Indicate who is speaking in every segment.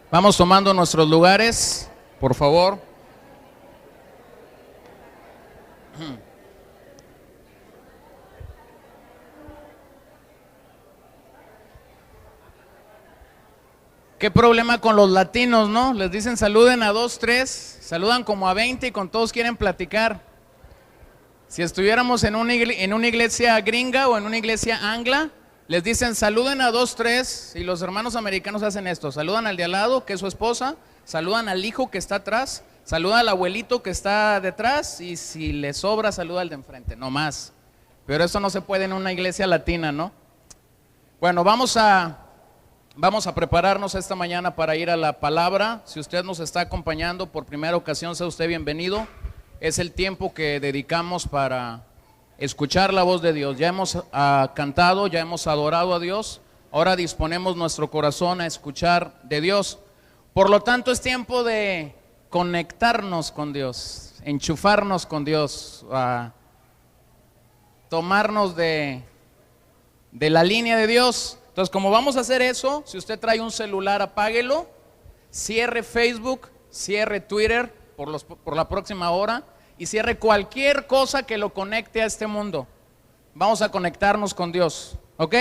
Speaker 1: Vamos tomando nuestros lugares, por favor. ¿Qué problema con los latinos, no? Les dicen saluden a 2, 3, saludan como a 20 y con todos quieren platicar. Si estuviéramos en una iglesia gringa o en una iglesia angla, les dicen saluden a 2, 3 y los hermanos americanos hacen esto. Saludan al de al lado, que es su esposa, saludan al hijo que está atrás, saludan al abuelito que está detrás y si le sobra saluda al de enfrente, no más. Pero eso no se puede en una iglesia latina, ¿no? Bueno, vamos a prepararnos esta mañana para ir a la palabra. Si usted nos está acompañando por primera ocasión, sea usted bienvenido. Es el tiempo que dedicamos para escuchar la voz de Dios. Ya hemos cantado, ya hemos adorado a Dios. Ahora disponemos nuestro corazón a escuchar de Dios. Por lo tanto, es tiempo de conectarnos con Dios, enchufarnos con Dios, tomarnos de la línea de Dios. Entonces, como vamos a hacer eso, si usted trae un celular, apáguelo, cierre Facebook, cierre Twitter por la próxima hora y cierre cualquier cosa que lo conecte a este mundo. Vamos a conectarnos con Dios, ¿ok?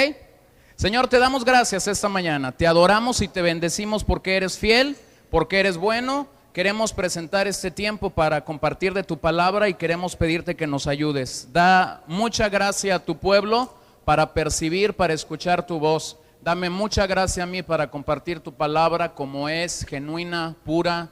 Speaker 1: Señor, te damos gracias esta mañana, te adoramos y te bendecimos porque eres fiel, porque eres bueno. Queremos presentar este tiempo para compartir de tu palabra y queremos pedirte que nos ayudes. Da mucha gracia a tu pueblo para percibir, para escuchar tu voz. Dame mucha gracia a mí para compartir tu palabra como es, genuina, pura,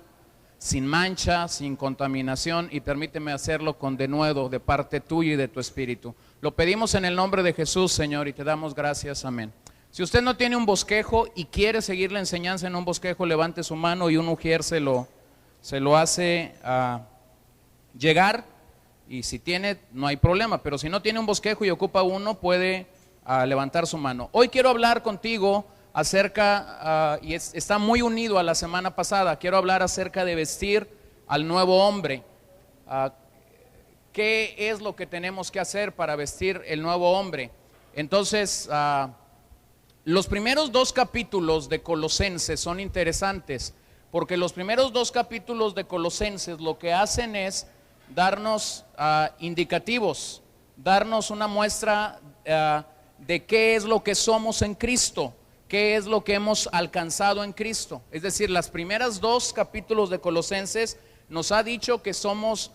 Speaker 1: sin mancha, sin contaminación, y permíteme hacerlo con denuedo de parte tuya y de tu espíritu. Lo pedimos en el nombre de Jesús, Señor, y te damos gracias, amén. Si usted no tiene un bosquejo y quiere seguir la enseñanza en un bosquejo, levante su mano y un ujier se lo hace llegar. Y si tiene, no hay problema, pero si no tiene un bosquejo y ocupa uno, puede levantar su mano. Hoy quiero hablar contigo acerca, está muy unido a la semana pasada, quiero hablar acerca de vestir al nuevo hombre. ¿Qué es lo que tenemos que hacer para vestir el nuevo hombre? Entonces, los primeros 2 capítulos de Colosenses son interesantes, porque los primeros 2 capítulos de Colosenses lo que hacen es darnos indicativos, darnos una muestra de qué es lo que somos en Cristo, qué es lo que hemos alcanzado en Cristo. Es decir, las primeras 2 capítulos de Colosenses nos ha dicho que somos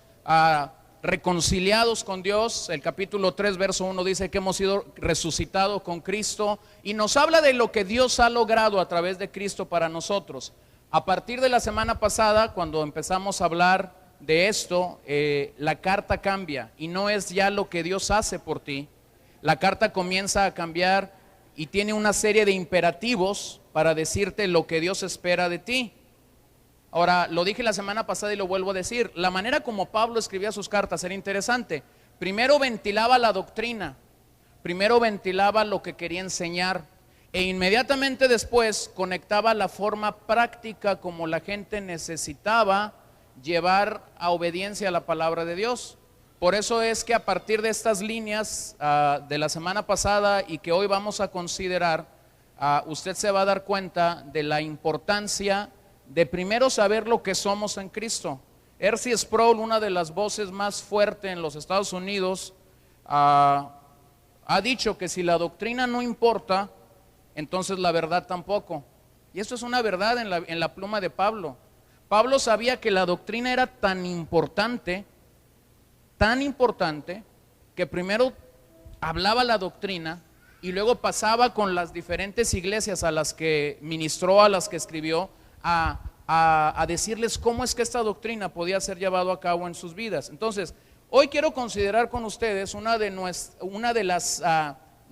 Speaker 1: reconciliados con Dios. El capítulo 3 verso 1 dice que hemos sido resucitados con Cristo y nos habla de lo que Dios ha logrado a través de Cristo para nosotros. A partir de la semana pasada, cuando empezamos a hablar de esto, la carta cambia y no es ya lo que Dios hace por ti. La carta comienza a cambiar y tiene una serie de imperativos para decirte lo que Dios espera de ti. Ahora, lo dije la semana pasada y lo vuelvo a decir, la manera como Pablo escribía sus cartas era interesante. Primero ventilaba la doctrina, primero ventilaba lo que quería enseñar e inmediatamente después conectaba la forma práctica como la gente necesitaba llevar a obediencia a la palabra de Dios. Por eso es que a partir de estas líneas de la semana pasada y que hoy vamos a considerar, usted se va a dar cuenta de la importancia de primero saber lo que somos en Cristo. R.C. Sproul, una de las voces más fuertes en los Estados Unidos, ha dicho que si la doctrina no importa, entonces la verdad tampoco. Y esto es una verdad en la pluma de Pablo. Pablo sabía que la doctrina era tan importante, que primero hablaba la doctrina y luego pasaba con las diferentes iglesias a las que ministró, a las que escribió, a decirles cómo es que esta doctrina podía ser llevado a cabo en sus vidas. Entonces, hoy quiero considerar con ustedes una de las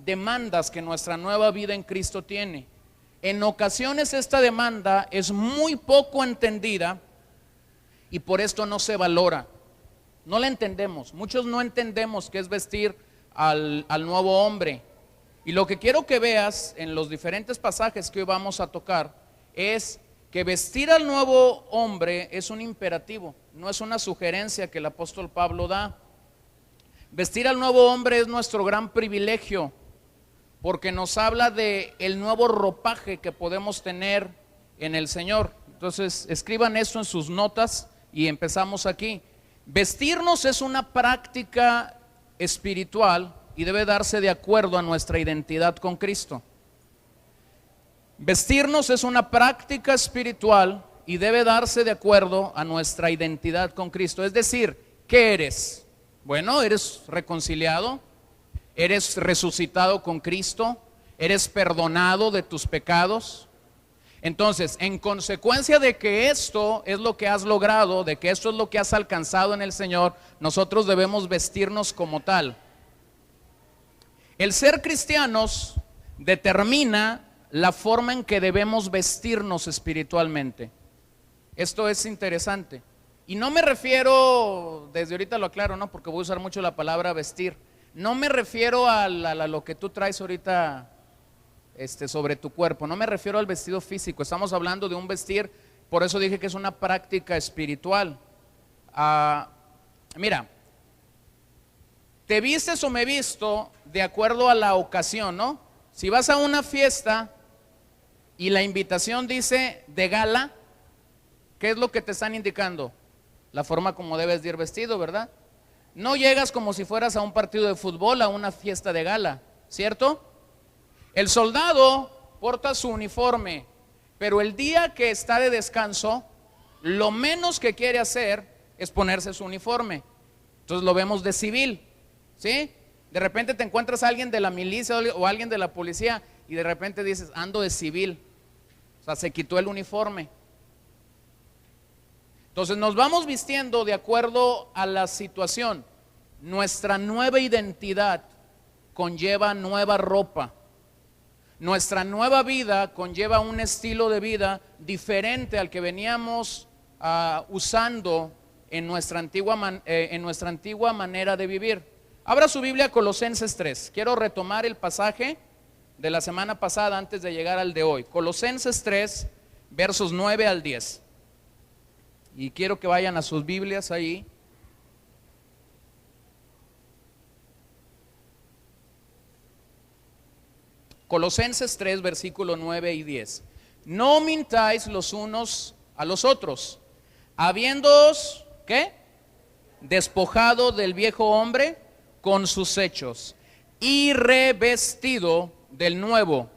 Speaker 1: demandas que nuestra nueva vida en Cristo tiene. En ocasiones esta demanda es muy poco entendida y por esto no se valora. No la entendemos, muchos no entendemos qué es vestir al nuevo hombre. Y lo que quiero que veas en los diferentes pasajes que hoy vamos a tocar es que vestir al nuevo hombre es un imperativo, no es una sugerencia que el apóstol Pablo da. Vestir al nuevo hombre es nuestro gran privilegio, porque nos habla de el nuevo ropaje que podemos tener en el Señor. Entonces, escriban esto en sus notas y empezamos aquí. Vestirnos es una práctica espiritual y debe darse de acuerdo a nuestra identidad con Cristo. Vestirnos es una práctica espiritual y debe darse de acuerdo a nuestra identidad con Cristo. Es decir, ¿qué eres? Bueno, eres reconciliado, eres resucitado con Cristo, eres perdonado de tus pecados. Entonces, en consecuencia de que esto es lo que has logrado, de que esto es lo que has alcanzado en el Señor, nosotros debemos vestirnos como tal. El ser cristianos determina la forma en que debemos vestirnos espiritualmente. Esto es interesante. Y no me refiero, desde ahorita lo aclaro, ¿no? Porque voy a usar mucho la palabra vestir. No me refiero a lo que tú traes ahorita sobre tu cuerpo. No me refiero al vestido físico. Estamos hablando de un vestir, por eso dije que es una práctica espiritual. Mira, te vistes o me visto de acuerdo a la ocasión, ¿no? Si vas a una fiesta y la invitación dice de gala, ¿qué es lo que te están indicando? La forma como debes de ir vestido, ¿verdad? No llegas como si fueras a un partido de fútbol, a una fiesta de gala, ¿cierto? El soldado porta su uniforme, pero el día que está de descanso, lo menos que quiere hacer es ponerse su uniforme. Entonces lo vemos de civil, ¿sí? De repente te encuentras a alguien de la milicia o alguien de la policía y de repente dices, ando de civil. O sea, se quitó el uniforme. Entonces nos vamos vistiendo de acuerdo a la situación. Nuestra nueva identidad conlleva nueva ropa. Nuestra nueva vida conlleva un estilo de vida diferente al que veníamos usando en nuestra antigua manera de vivir. Abra su Biblia a Colosenses 3. Quiero retomar el pasaje de la semana pasada antes de llegar al de hoy. Colosenses 3, versos 9 al 10. Y quiero que vayan a sus Biblias ahí. Colosenses 3, versículo 9 y 10. No mintáis los unos a los otros, habiéndoos, ¿qué? Despojado del viejo hombre con sus hechos, y revestido del nuevo,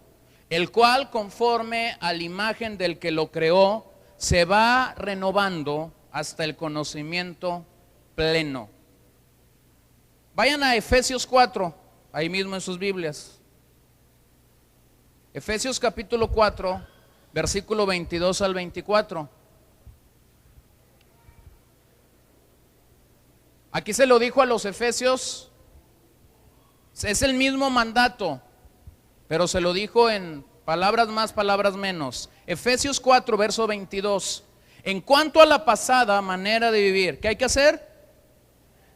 Speaker 1: el cual conforme a la imagen del que lo creó, se va renovando hasta el conocimiento pleno. Vayan a Efesios 4, ahí mismo en sus Biblias. Efesios capítulo 4, versículo 22 al 24. Aquí se lo dijo a los efesios, es el mismo mandato, pero se lo dijo en palabras más, palabras menos. Efesios 4, verso 22. En cuanto a la pasada manera de vivir, ¿qué hay que hacer?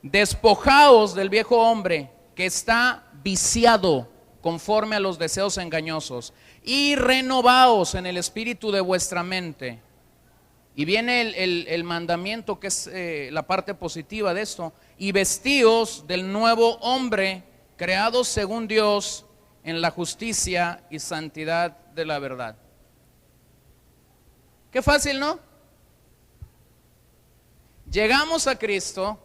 Speaker 1: Despojaos del viejo hombre que está viciado conforme a los deseos engañosos, y renovaos en el espíritu de vuestra mente. Y viene el mandamiento, que es la parte positiva de esto, y vestíos del nuevo hombre, creados según Dios en la justicia y santidad de la verdad. Qué fácil, ¿no? Llegamos a Cristo,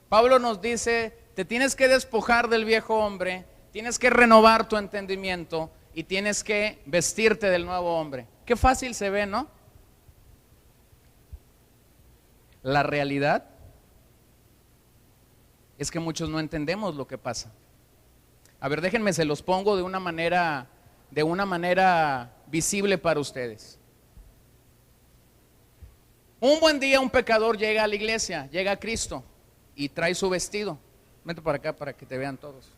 Speaker 1: Pablo nos dice, te tienes que despojar del viejo hombre, tienes que renovar tu entendimiento y tienes que vestirte del nuevo hombre. Qué fácil se ve, ¿no? La realidad es que muchos no entendemos lo que pasa. A ver, déjenme, se los pongo de una manera visible para ustedes. Un buen día un pecador llega a la iglesia, llega a Cristo y trae su vestido. Vente para acá para que te vean todos.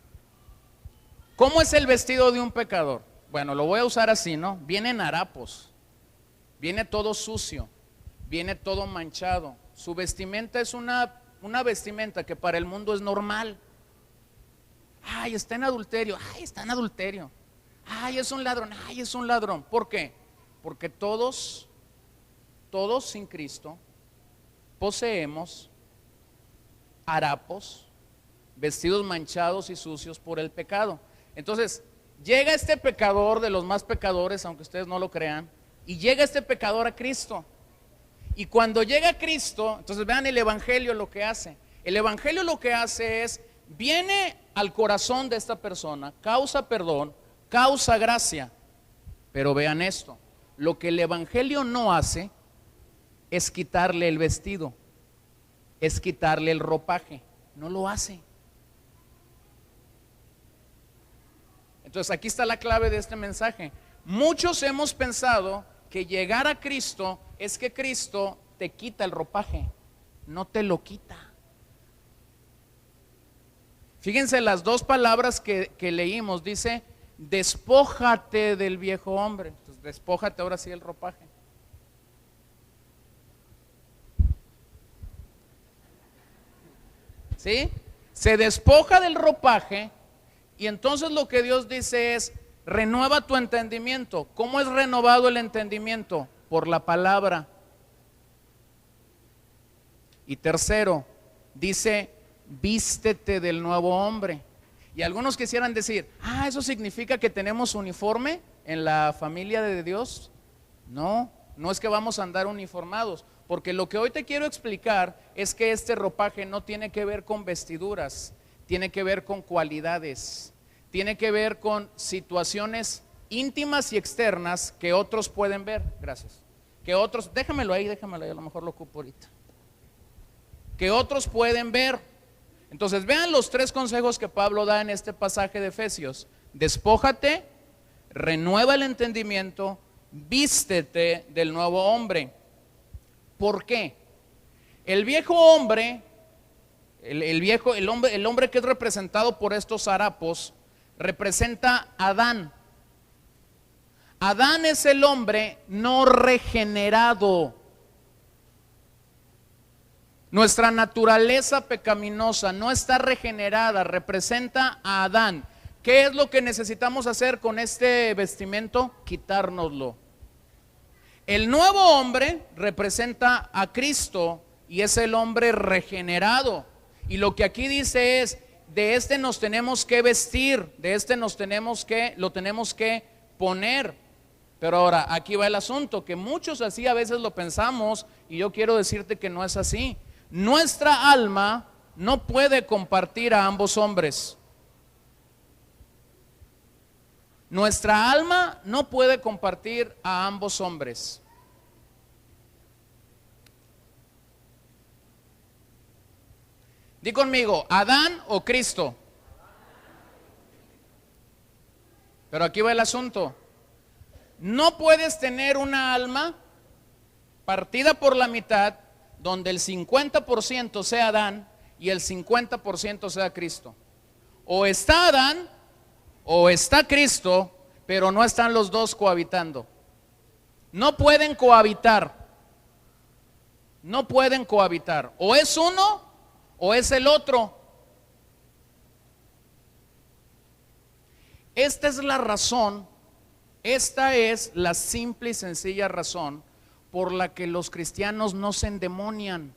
Speaker 1: ¿Cómo es el vestido de un pecador? Bueno, lo voy a usar así, ¿no? Viene en harapos, viene todo sucio, viene todo manchado. Su vestimenta es una vestimenta que para el mundo es normal. Ay, está en adulterio, ay, está en adulterio. Ay, es un ladrón, ay, es un ladrón. ¿Por qué? Porque todos sin Cristo poseemos harapos, vestidos manchados y sucios por el pecado. Entonces, llega este pecador, de los más pecadores, aunque ustedes no lo crean, Y llega este pecador a Cristo. Y cuando llega a Cristo, entonces vean el evangelio lo que hace. El evangelio lo que hace es, viene al corazón de esta persona, causa perdón, causa gracia. Pero vean esto, lo que el evangelio no hace es quitarle el vestido, es quitarle el ropaje, no lo hace. Entonces aquí está la clave de este mensaje. Muchos hemos pensado que llegar a Cristo es que Cristo te quita el ropaje, no te lo quita. Fíjense las dos palabras que leímos, dice, despójate del viejo hombre. Entonces, despójate ahora sí el ropaje. ¿Sí? Se despoja del ropaje y entonces lo que Dios dice es, renueva tu entendimiento. ¿Cómo es renovado el entendimiento? Por la palabra. Y tercero, dice, vístete del nuevo hombre. Y algunos quisieran decir, ¿eso significa que tenemos uniforme en la familia de Dios? No, no es que vamos a andar uniformados, porque lo que hoy te quiero explicar es que este ropaje no tiene que ver con vestiduras, tiene que ver con cualidades, tiene que ver con situaciones íntimas y externas que otros pueden ver. Gracias. Que otros, déjamelo ahí, a lo mejor lo ocupo ahorita. Que otros pueden ver. Entonces vean los tres consejos que Pablo da en este pasaje de Efesios. Despójate, renueva el entendimiento, vístete del nuevo hombre. ¿Por qué? El viejo hombre, el hombre que es representado por estos harapos, representa a Adán. Adán es el hombre no regenerado. Nuestra naturaleza pecaminosa no está regenerada, representa a Adán. ¿Qué es lo que necesitamos hacer con este vestimento? Quitárnoslo. El nuevo hombre representa a Cristo y es el hombre regenerado. Y lo que aquí dice es, de este nos tenemos que vestir, de este lo tenemos que poner. Pero ahora, aquí va el asunto, que muchos así a veces lo pensamos y yo quiero decirte que no es así. Nuestra alma no puede compartir a ambos hombres. Nuestra alma no puede compartir a ambos hombres. Di conmigo, ¿Adán o Cristo? Pero aquí va el asunto. No puedes tener una alma partida por la mitad donde el 50% sea Adán y el 50% sea Cristo. O está Adán o está Cristo, pero no están los dos cohabitando. No pueden cohabitar. No pueden cohabitar. O es uno o es el otro. Esta es la razón, esta es la simple y sencilla razón por la que los cristianos no se endemonian.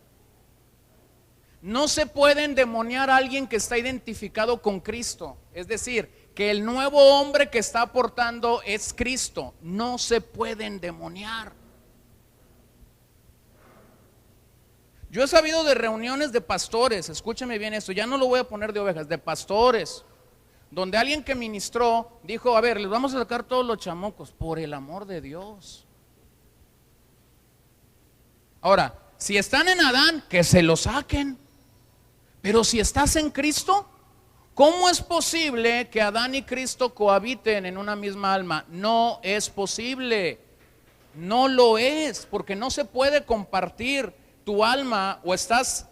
Speaker 1: No se puede endemoniar a alguien que está identificado con Cristo. Es decir, que el nuevo hombre que está aportando es Cristo. No se puede endemoniar. Yo he sabido de reuniones de pastores, escúcheme bien esto, ya no lo voy a poner de ovejas, de pastores, donde alguien que ministró dijo, a ver, les vamos a sacar todos los chamucos, por el amor de Dios. Ahora, si están en Adán, que se lo saquen. Pero si estás en Cristo, ¿cómo es posible que Adán y Cristo cohabiten en una misma alma? No es posible. No lo es, porque no se puede compartir tu alma, o estás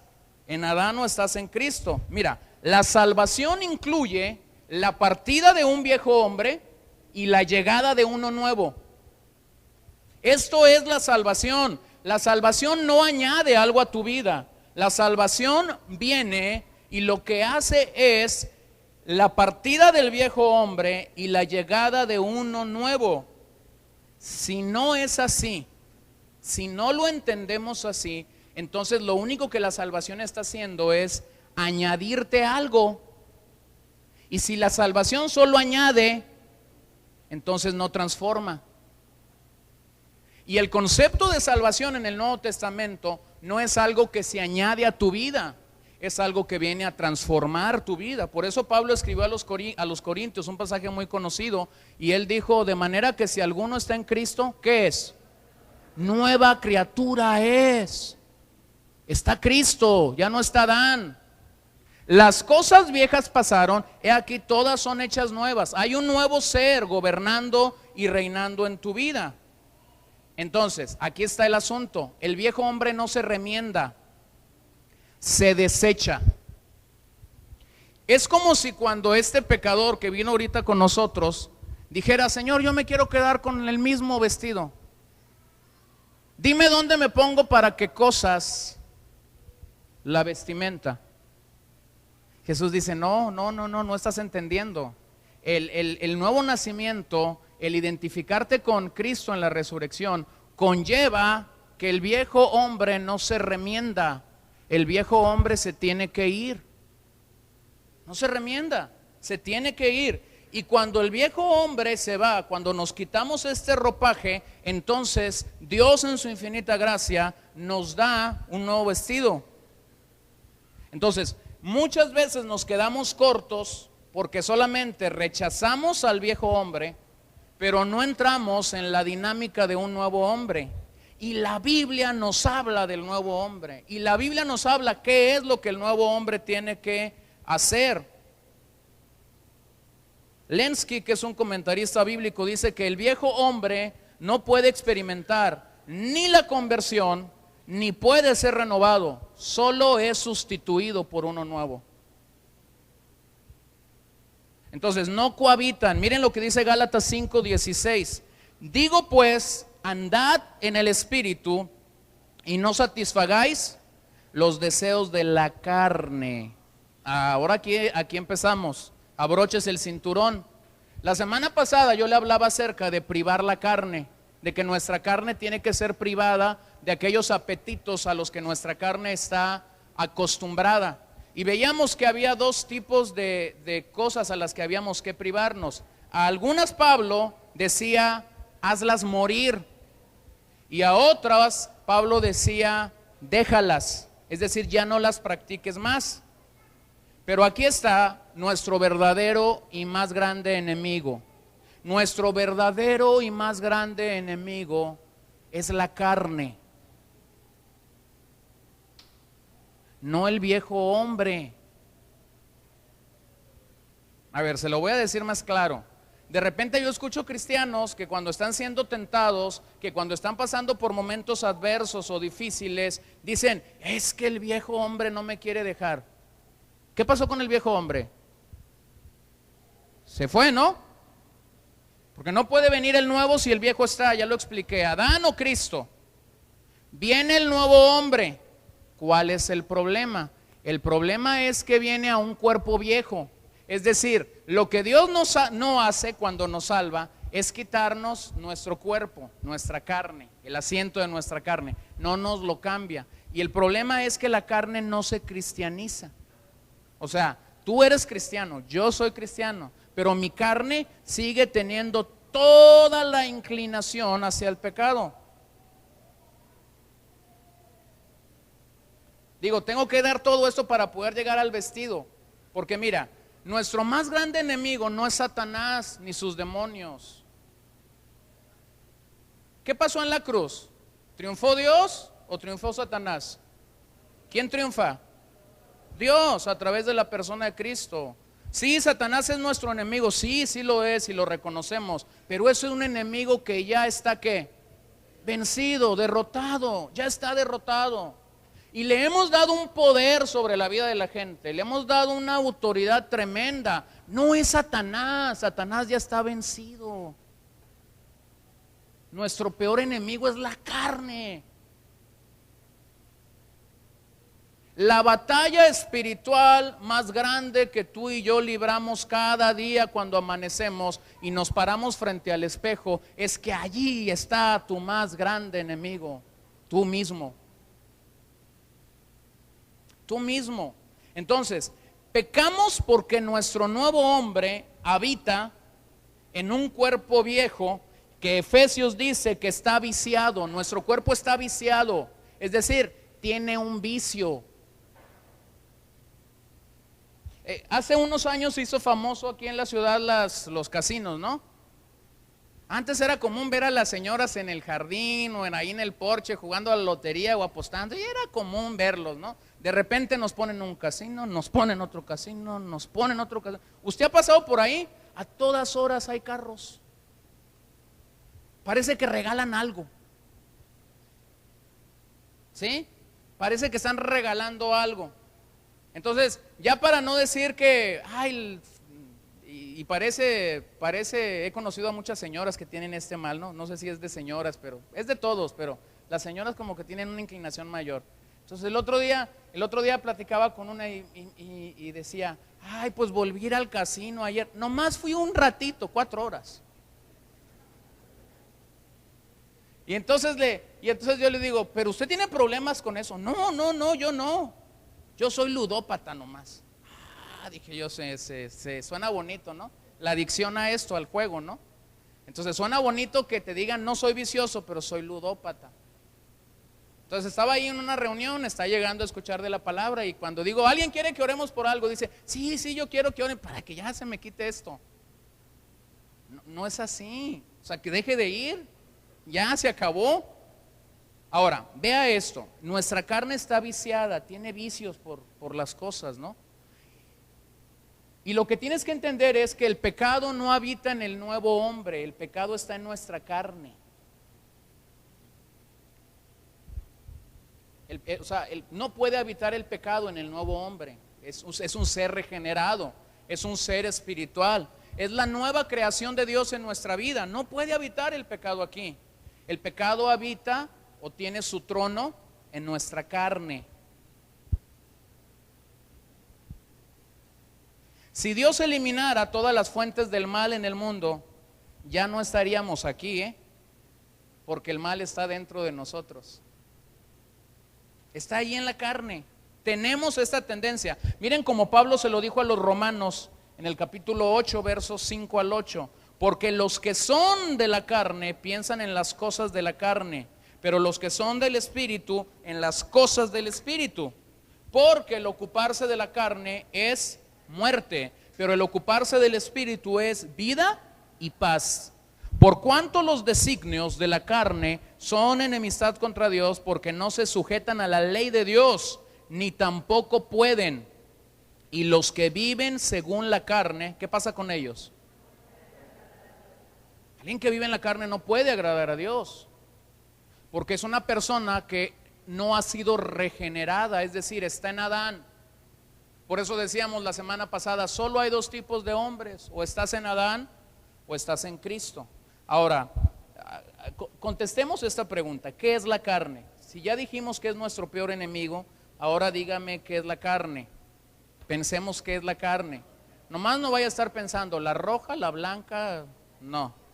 Speaker 1: en Adán o estás en Cristo. Mira, la salvación incluye la partida de un viejo hombre y la llegada de uno nuevo. Esto es la salvación. La salvación no añade algo a tu vida. La salvación viene y lo que hace es la partida del viejo hombre y la llegada de uno nuevo. Si no es así, si no lo entendemos así, entonces lo único que la salvación está haciendo es añadirte algo. Y si la salvación solo añade, entonces no transforma. Y el concepto de salvación en el Nuevo Testamento no es algo que se añade a tu vida, es algo que viene a transformar tu vida. Por eso Pablo escribió a los Corintios un pasaje muy conocido, y él dijo: de manera que si alguno está en Cristo, ¿qué es? Nueva criatura es. Está Cristo, ya no está Adán. Las cosas viejas pasaron, he aquí todas son hechas nuevas. Hay un nuevo ser gobernando y reinando en tu vida. Entonces, aquí está el asunto. El viejo hombre no se remienda, se desecha. Es como si cuando este pecador que vino ahorita con nosotros dijera: Señor, yo me quiero quedar con el mismo vestido. Dime dónde me pongo para que cosas la vestimenta. Jesús dice: no estás entendiendo. El nuevo nacimiento, el identificarte con Cristo en la resurrección, conlleva que el viejo hombre no se remienda. El viejo hombre se tiene que ir. No se remienda, se tiene que ir. Y cuando el viejo hombre se va, cuando nos quitamos este ropaje, entonces Dios en su infinita gracia nos da un nuevo vestido. Entonces, muchas veces nos quedamos cortos porque solamente rechazamos al viejo hombre, pero no entramos en la dinámica de un nuevo hombre. Y la Biblia nos habla del nuevo hombre. Y la Biblia nos habla qué es lo que el nuevo hombre tiene que hacer. Lenski, que es un comentarista bíblico, dice que el viejo hombre no puede experimentar ni la conversión, ni puede ser renovado, solo es sustituido por uno nuevo. Entonces no cohabitan. Miren lo que dice Gálatas 5:16. Digo pues, andad en el Espíritu y no satisfagáis los deseos de la carne. Ahora aquí empezamos. Abroches el cinturón. La semana pasada yo le hablaba acerca de privar la carne, de que nuestra carne tiene que ser privada de aquellos apetitos a los que nuestra carne está acostumbrada. Y veíamos que había dos tipos de cosas a las que habíamos que privarnos. A algunas Pablo decía: hazlas morir. Y a otras Pablo decía: déjalas, es decir, ya no las practiques más. Pero aquí está nuestro verdadero y más grande enemigo. Nuestro verdadero y más grande enemigo es la carne, no el viejo hombre. A ver, se lo voy a decir más claro. De repente yo escucho cristianos que cuando están siendo tentados, que cuando están pasando por momentos adversos o difíciles, dicen: es que el viejo hombre no me quiere dejar. ¿Qué pasó con el viejo hombre? Se fue, ¿no? Porque no puede venir el nuevo si el viejo está. Ya lo expliqué. Adán o Cristo. Viene el nuevo hombre. ¿Cuál es el problema? El problema es que viene a un cuerpo viejo. Es decir, lo que Dios no hace cuando nos salva es quitarnos nuestro cuerpo, nuestra carne, el asiento de nuestra carne. No nos lo cambia. Y el problema es que la carne no se cristianiza. O sea, tú eres cristiano, yo soy cristiano, pero mi carne sigue teniendo toda la inclinación hacia el pecado. Digo, tengo que dar todo esto para poder llegar al vestido. Porque mira, nuestro más grande enemigo no es Satanás ni sus demonios. ¿Qué pasó en la cruz? ¿Triunfó Dios o triunfó Satanás? ¿Quién triunfa? Dios, a través de la persona de Cristo. Sí, Satanás es nuestro enemigo, sí lo es y lo reconocemos, pero eso es un enemigo que ya está ¿qué? Vencido, derrotado, ya está derrotado. Y le hemos dado un poder sobre la vida de la gente, le hemos dado una autoridad tremenda. No es Satanás, Satanás ya está vencido. Nuestro peor enemigo es la carne. La batalla espiritual más grande que tú y yo libramos cada día cuando amanecemos y nos paramos frente al espejo es que allí está tu más grande enemigo, tú mismo. Tú mismo. Entonces, pecamos porque nuestro nuevo hombre habita en un cuerpo viejo que Efesios dice que está viciado, nuestro cuerpo está viciado, es decir, tiene un vicio. Hace unos años se hizo famoso aquí en la ciudad los casinos, ¿no? Antes era común ver a las señoras en el jardín o ahí en el porche jugando a la lotería o apostando, y era común verlos, ¿no? De repente nos ponen un casino, nos ponen otro casino, nos ponen otro casino. ¿Usted ha pasado por ahí? A todas horas hay carros. Parece que regalan algo. ¿Sí? Parece que están regalando algo. Entonces, ya para no decir que, ay, y parece, he conocido a muchas señoras que tienen este mal, ¿no? No sé si es de señoras, pero es de todos, pero las señoras como que tienen una inclinación mayor. Entonces el otro día platicaba con una y decía, ay, pues volví a ir al casino ayer, nomás fui un ratito, 4 horas. Y entonces yo le digo, pero usted tiene problemas con eso. No, yo no. Yo soy ludópata nomás. Dije yo, se suena bonito, ¿no? La adicción a esto, al juego, ¿no? Entonces suena bonito que te digan, no soy vicioso, pero soy ludópata. Entonces estaba ahí en una reunión, está llegando a escuchar de la palabra, y cuando digo, ¿alguien quiere que oremos por algo? Dice, sí, yo quiero que oren para que ya se me quite esto. No es así. O sea, que deje de ir. Ya se acabó. Ahora, vea esto, nuestra carne está viciada, tiene vicios por las cosas, ¿no? Y lo que tienes que entender es que el pecado no habita en el nuevo hombre, el pecado está en nuestra carne. No puede habitar el pecado en el nuevo hombre, es un ser regenerado, es un ser espiritual, es la nueva creación de Dios en nuestra vida, no puede habitar el pecado aquí. El pecado habita o tiene su trono en nuestra carne. Si Dios eliminara todas las fuentes del mal en el mundo, ya no estaríamos aquí, porque el mal está dentro de nosotros. Está ahí en la carne. Tenemos esta tendencia. Miren como Pablo se lo dijo a los romanos en el capítulo 8, versos 5 al 8. Porque los que son de la carne piensan en las cosas de la carne, pero los que son del Espíritu en las cosas del Espíritu. Porque el ocuparse de la carne es muerte, pero el ocuparse del Espíritu es vida y paz. Por cuanto los designios de la carne son enemistad contra Dios, porque no se sujetan a la ley de Dios, ni tampoco pueden. Y los que viven según la carne, ¿qué pasa con ellos? Alguien que vive en la carne no puede agradar a Dios, porque es una persona que no ha sido regenerada, es decir, está en Adán. Por eso decíamos la semana pasada, solo hay 2 tipos de hombres, o estás en Adán o estás en Cristo. Ahora, contestemos esta pregunta, ¿qué es la carne? Si ya dijimos que es nuestro peor enemigo, ahora dígame qué es la carne. Pensemos qué es la carne. Nomás no vaya a estar pensando, la roja, la blanca, no.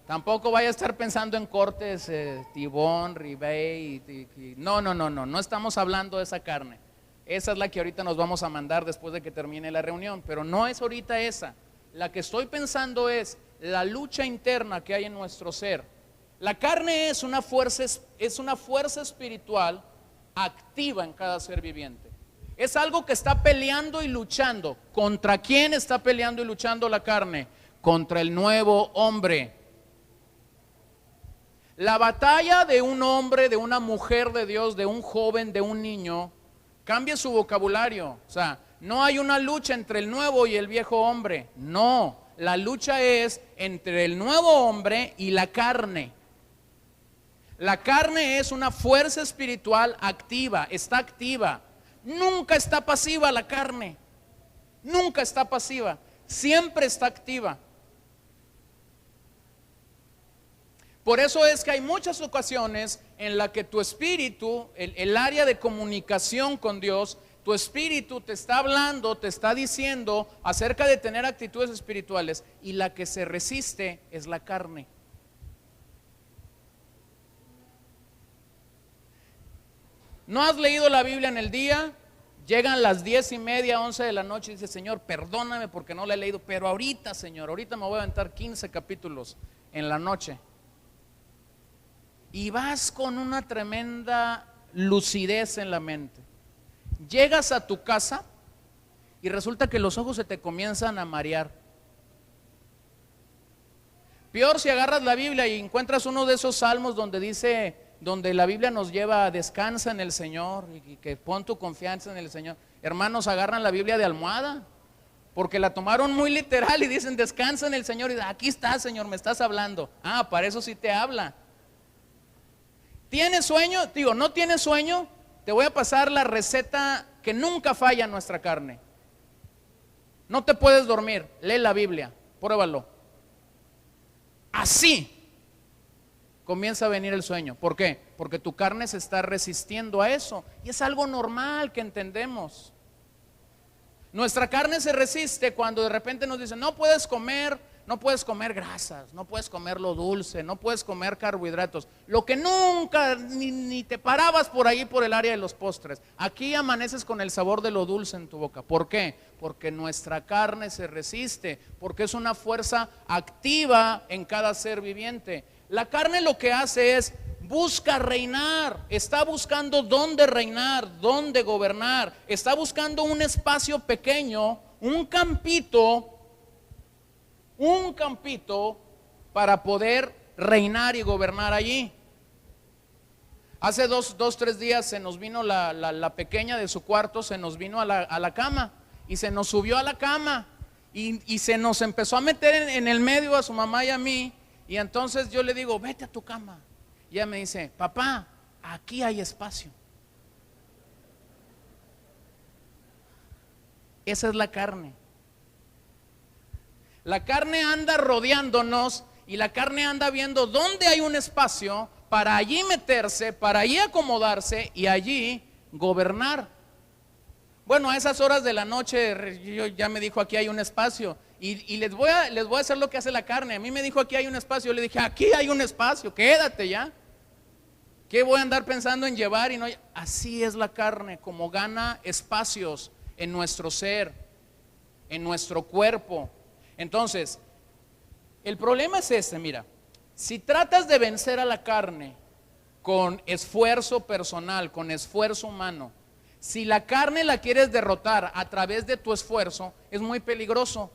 Speaker 1: Tampoco vaya a estar pensando en cortes, tibón, ribeye, no estamos hablando de esa carne. Esa es la que ahorita nos vamos a mandar después de que termine la reunión, pero no es ahorita esa. La que estoy pensando es la lucha interna que hay en nuestro ser. La carne es una fuerza espiritual activa en cada ser viviente. Es algo que está peleando y luchando. ¿Contra quién está peleando y luchando la carne? Contra el nuevo hombre. La batalla de un hombre, de una mujer de Dios, de un joven, de un niño, cambia su vocabulario. O sea, no hay una lucha entre el nuevo y el viejo hombre. No, la lucha es entre el nuevo hombre y la carne. La carne es una fuerza espiritual activa, está activa. Nunca está pasiva la carne. Nunca está pasiva, siempre está activa. Por eso es que hay muchas ocasiones en las que tu espíritu, el área de comunicación con Dios, tu espíritu te está hablando, te está diciendo acerca de tener actitudes espirituales, y la que se resiste es la carne. ¿No has leído la Biblia en el día? Llegan las 10:30, 11 de la noche y dices, Señor, perdóname porque no la he leído, pero ahorita, Señor, ahorita me voy a aventar 15 capítulos en la noche. y vas con una tremenda lucidez en la mente. Llegas a tu casa y resulta que los ojos se te comienzan a marear. Peor si agarras la Biblia y encuentras uno de esos salmos donde dice, donde la Biblia nos lleva a descansa en el Señor y que pon tu confianza en el Señor. Hermanos, agarran la Biblia de almohada porque la tomaron muy literal y dicen descansa en el Señor y aquí está, Señor, me estás hablando. Ah, para eso sí te habla. ¿Tienes sueño? Digo, ¿no tienes sueño? Te voy a pasar la receta que nunca falla en nuestra carne. No te puedes dormir, lee la Biblia, pruébalo. Así comienza a venir el sueño. ¿Por qué? Porque tu carne se está resistiendo a eso. Y es algo normal que entendemos. Nuestra carne se resiste cuando de repente nos dicen, no puedes comer grasas, no puedes comer lo dulce, no puedes comer carbohidratos. Lo que nunca, ni te parabas por ahí por el área de los postres. Aquí amaneces con el sabor de lo dulce en tu boca. ¿Por qué? Porque nuestra carne se resiste, porque es una fuerza activa en cada ser viviente. La carne lo que hace es busca reinar, está buscando dónde reinar, dónde gobernar, está buscando un espacio pequeño, un campito para poder reinar y gobernar allí. Hace tres días se nos vino la pequeña de su cuarto, se nos vino a la cama y se nos subió a la cama y se nos empezó a meter en el medio a su mamá y a mí. Y entonces yo le digo, vete a tu cama. Y ella me dice, papá, aquí hay espacio. Esa es la carne. La carne anda rodeándonos y la carne anda viendo dónde hay un espacio para allí meterse, para allí acomodarse y allí gobernar. Bueno, a esas horas de la noche yo ya me dijo, aquí hay un espacio. Y les voy a hacer lo que hace la carne. A mí me dijo, aquí hay un espacio. Yo le dije, aquí hay un espacio, quédate ya. ¿Qué voy a andar pensando en llevar y no? Así es la carne, como gana espacios en nuestro ser, en nuestro cuerpo. Entonces, el problema es este, mira, si tratas de vencer a la carne con esfuerzo personal, con esfuerzo humano, si la carne la quieres derrotar a través de tu esfuerzo, es muy peligroso,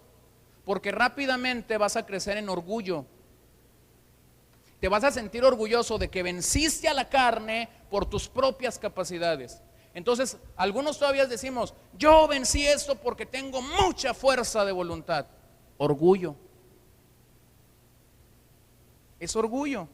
Speaker 1: porque rápidamente vas a crecer en orgullo. Te vas a sentir orgulloso de que venciste a la carne por tus propias capacidades. Entonces, algunos todavía decimos, yo vencí esto porque tengo mucha fuerza de voluntad. Orgullo. Es orgullo.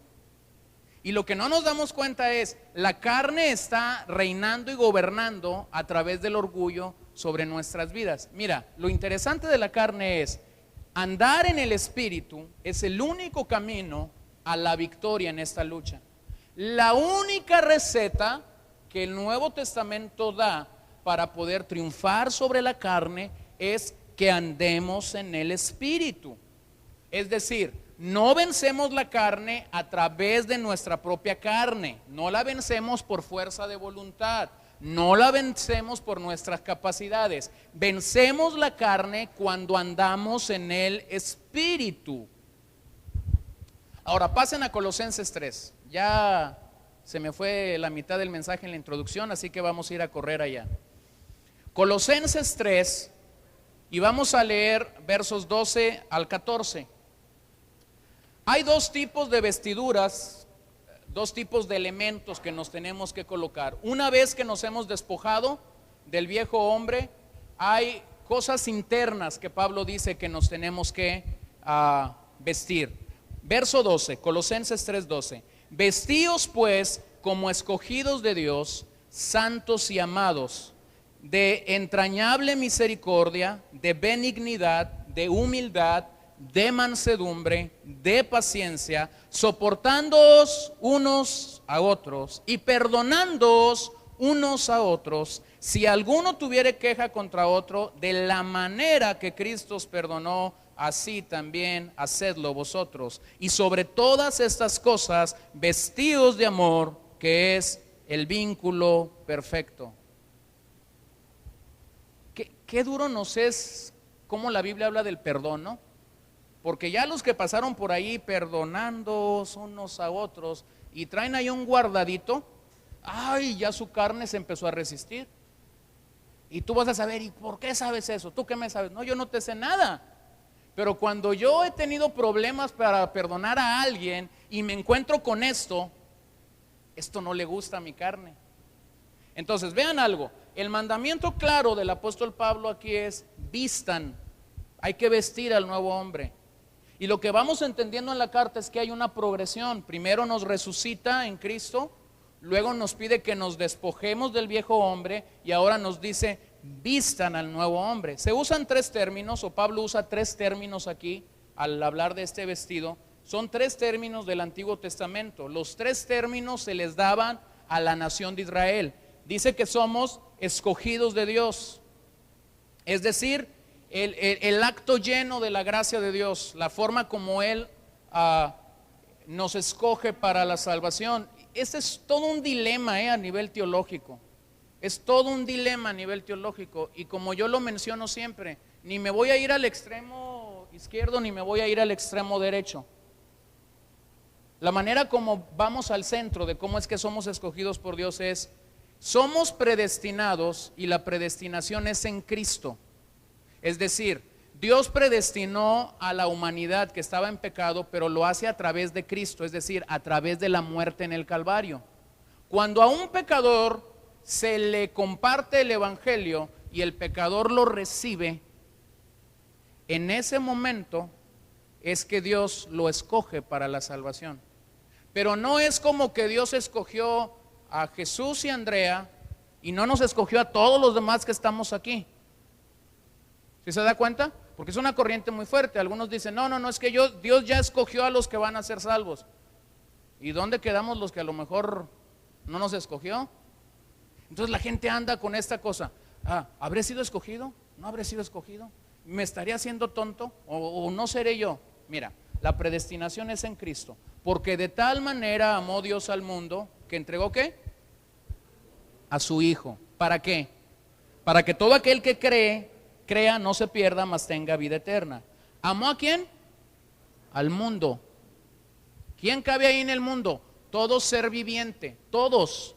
Speaker 1: Y lo que no nos damos cuenta es, la carne está reinando y gobernando a través del orgullo sobre nuestras vidas. Mira, lo interesante de la carne es, andar en el Espíritu es el único camino a la victoria en esta lucha. La única receta que el Nuevo Testamento da para poder triunfar sobre la carne es que andemos en el Espíritu. Es decir, no vencemos la carne a través de nuestra propia carne, no la vencemos por fuerza de voluntad, no la vencemos por nuestras capacidades, vencemos la carne cuando andamos en el Espíritu. Ahora pasen a Colosenses 3, ya se me fue la mitad del mensaje en la introducción, así que vamos a ir a correr allá. Colosenses 3 y vamos a leer versos 12 al 14. Hay dos tipos de vestiduras, dos tipos de elementos que nos tenemos que colocar. Una vez que nos hemos despojado del viejo hombre, hay cosas internas que Pablo dice que nos tenemos que vestir. Verso 12, Colosenses 3:12. Vestíos pues como escogidos de Dios, santos y amados, de entrañable misericordia, de benignidad, de humildad, de mansedumbre, de paciencia, soportándoos unos a otros y perdonándoos unos a otros, si alguno tuviere queja contra otro, de la manera que Cristo os perdonó, así también hacedlo vosotros. Y sobre todas estas cosas, vestíos de amor, que es el vínculo perfecto. Qué duro nos es cómo la Biblia habla del perdón, ¿no? Porque ya los que pasaron por ahí perdonando unos a otros, y traen ahí un guardadito, ay, ya su carne se empezó a resistir. Y tú vas a saber, ¿y por qué sabes eso? ¿Tú qué me sabes? No, yo no te sé nada. Pero cuando yo he tenido problemas para perdonar a alguien y me encuentro con esto no le gusta a mi carne. Entonces, vean algo, el mandamiento claro del apóstol Pablo aquí es: vistan, hay que vestir al nuevo hombre. Y lo que vamos entendiendo en la carta es que hay una progresión. Primero nos resucita en Cristo, luego nos pide que nos despojemos del viejo hombre y ahora nos dice: vistan al nuevo hombre. Se usan tres términos, o Pablo usa tres términos aquí al hablar de este vestido. Son tres términos del Antiguo Testamento. Los tres términos se les daban a la nación de Israel. Dice que somos escogidos de Dios, es decir, el acto lleno de la gracia de Dios, la forma como Él nos escoge para la salvación. Este es todo un dilema a nivel teológico. Es todo un dilema a nivel teológico. Y como yo lo menciono siempre, ni me voy a ir al extremo izquierdo ni me voy a ir al extremo derecho. La manera como vamos al centro de cómo es que somos escogidos por Dios es: somos predestinados, y la predestinación es en Cristo. Es decir, Dios predestinó a la humanidad que estaba en pecado, pero lo hace a través de Cristo, es decir, a través de la muerte en el Calvario. Cuando a un pecador se le comparte el evangelio y el pecador lo recibe, en ese momento es que Dios lo escoge para la salvación. Pero no es como que Dios escogió a Jesús y a Andrea y no nos escogió a todos los demás que estamos aquí. ¿Sí se da cuenta? Porque es una corriente muy fuerte. Algunos dicen: no, es que Dios ya escogió a los que van a ser salvos. ¿Y dónde quedamos los que a lo mejor no nos escogió? Entonces la gente anda con esta cosa: ¿habré sido escogido? ¿No habré sido escogido? ¿Me estaría haciendo tonto? ¿O no seré yo? Mira, la predestinación es en Cristo. Porque de tal manera amó Dios al mundo, que entregó ¿qué? A su Hijo. ¿Para qué? Para que todo aquel que crea, no se pierda, mas tenga vida eterna. ¿Amó a quién? Al mundo. ¿Quién cabe ahí en el mundo? Todo ser viviente, todos.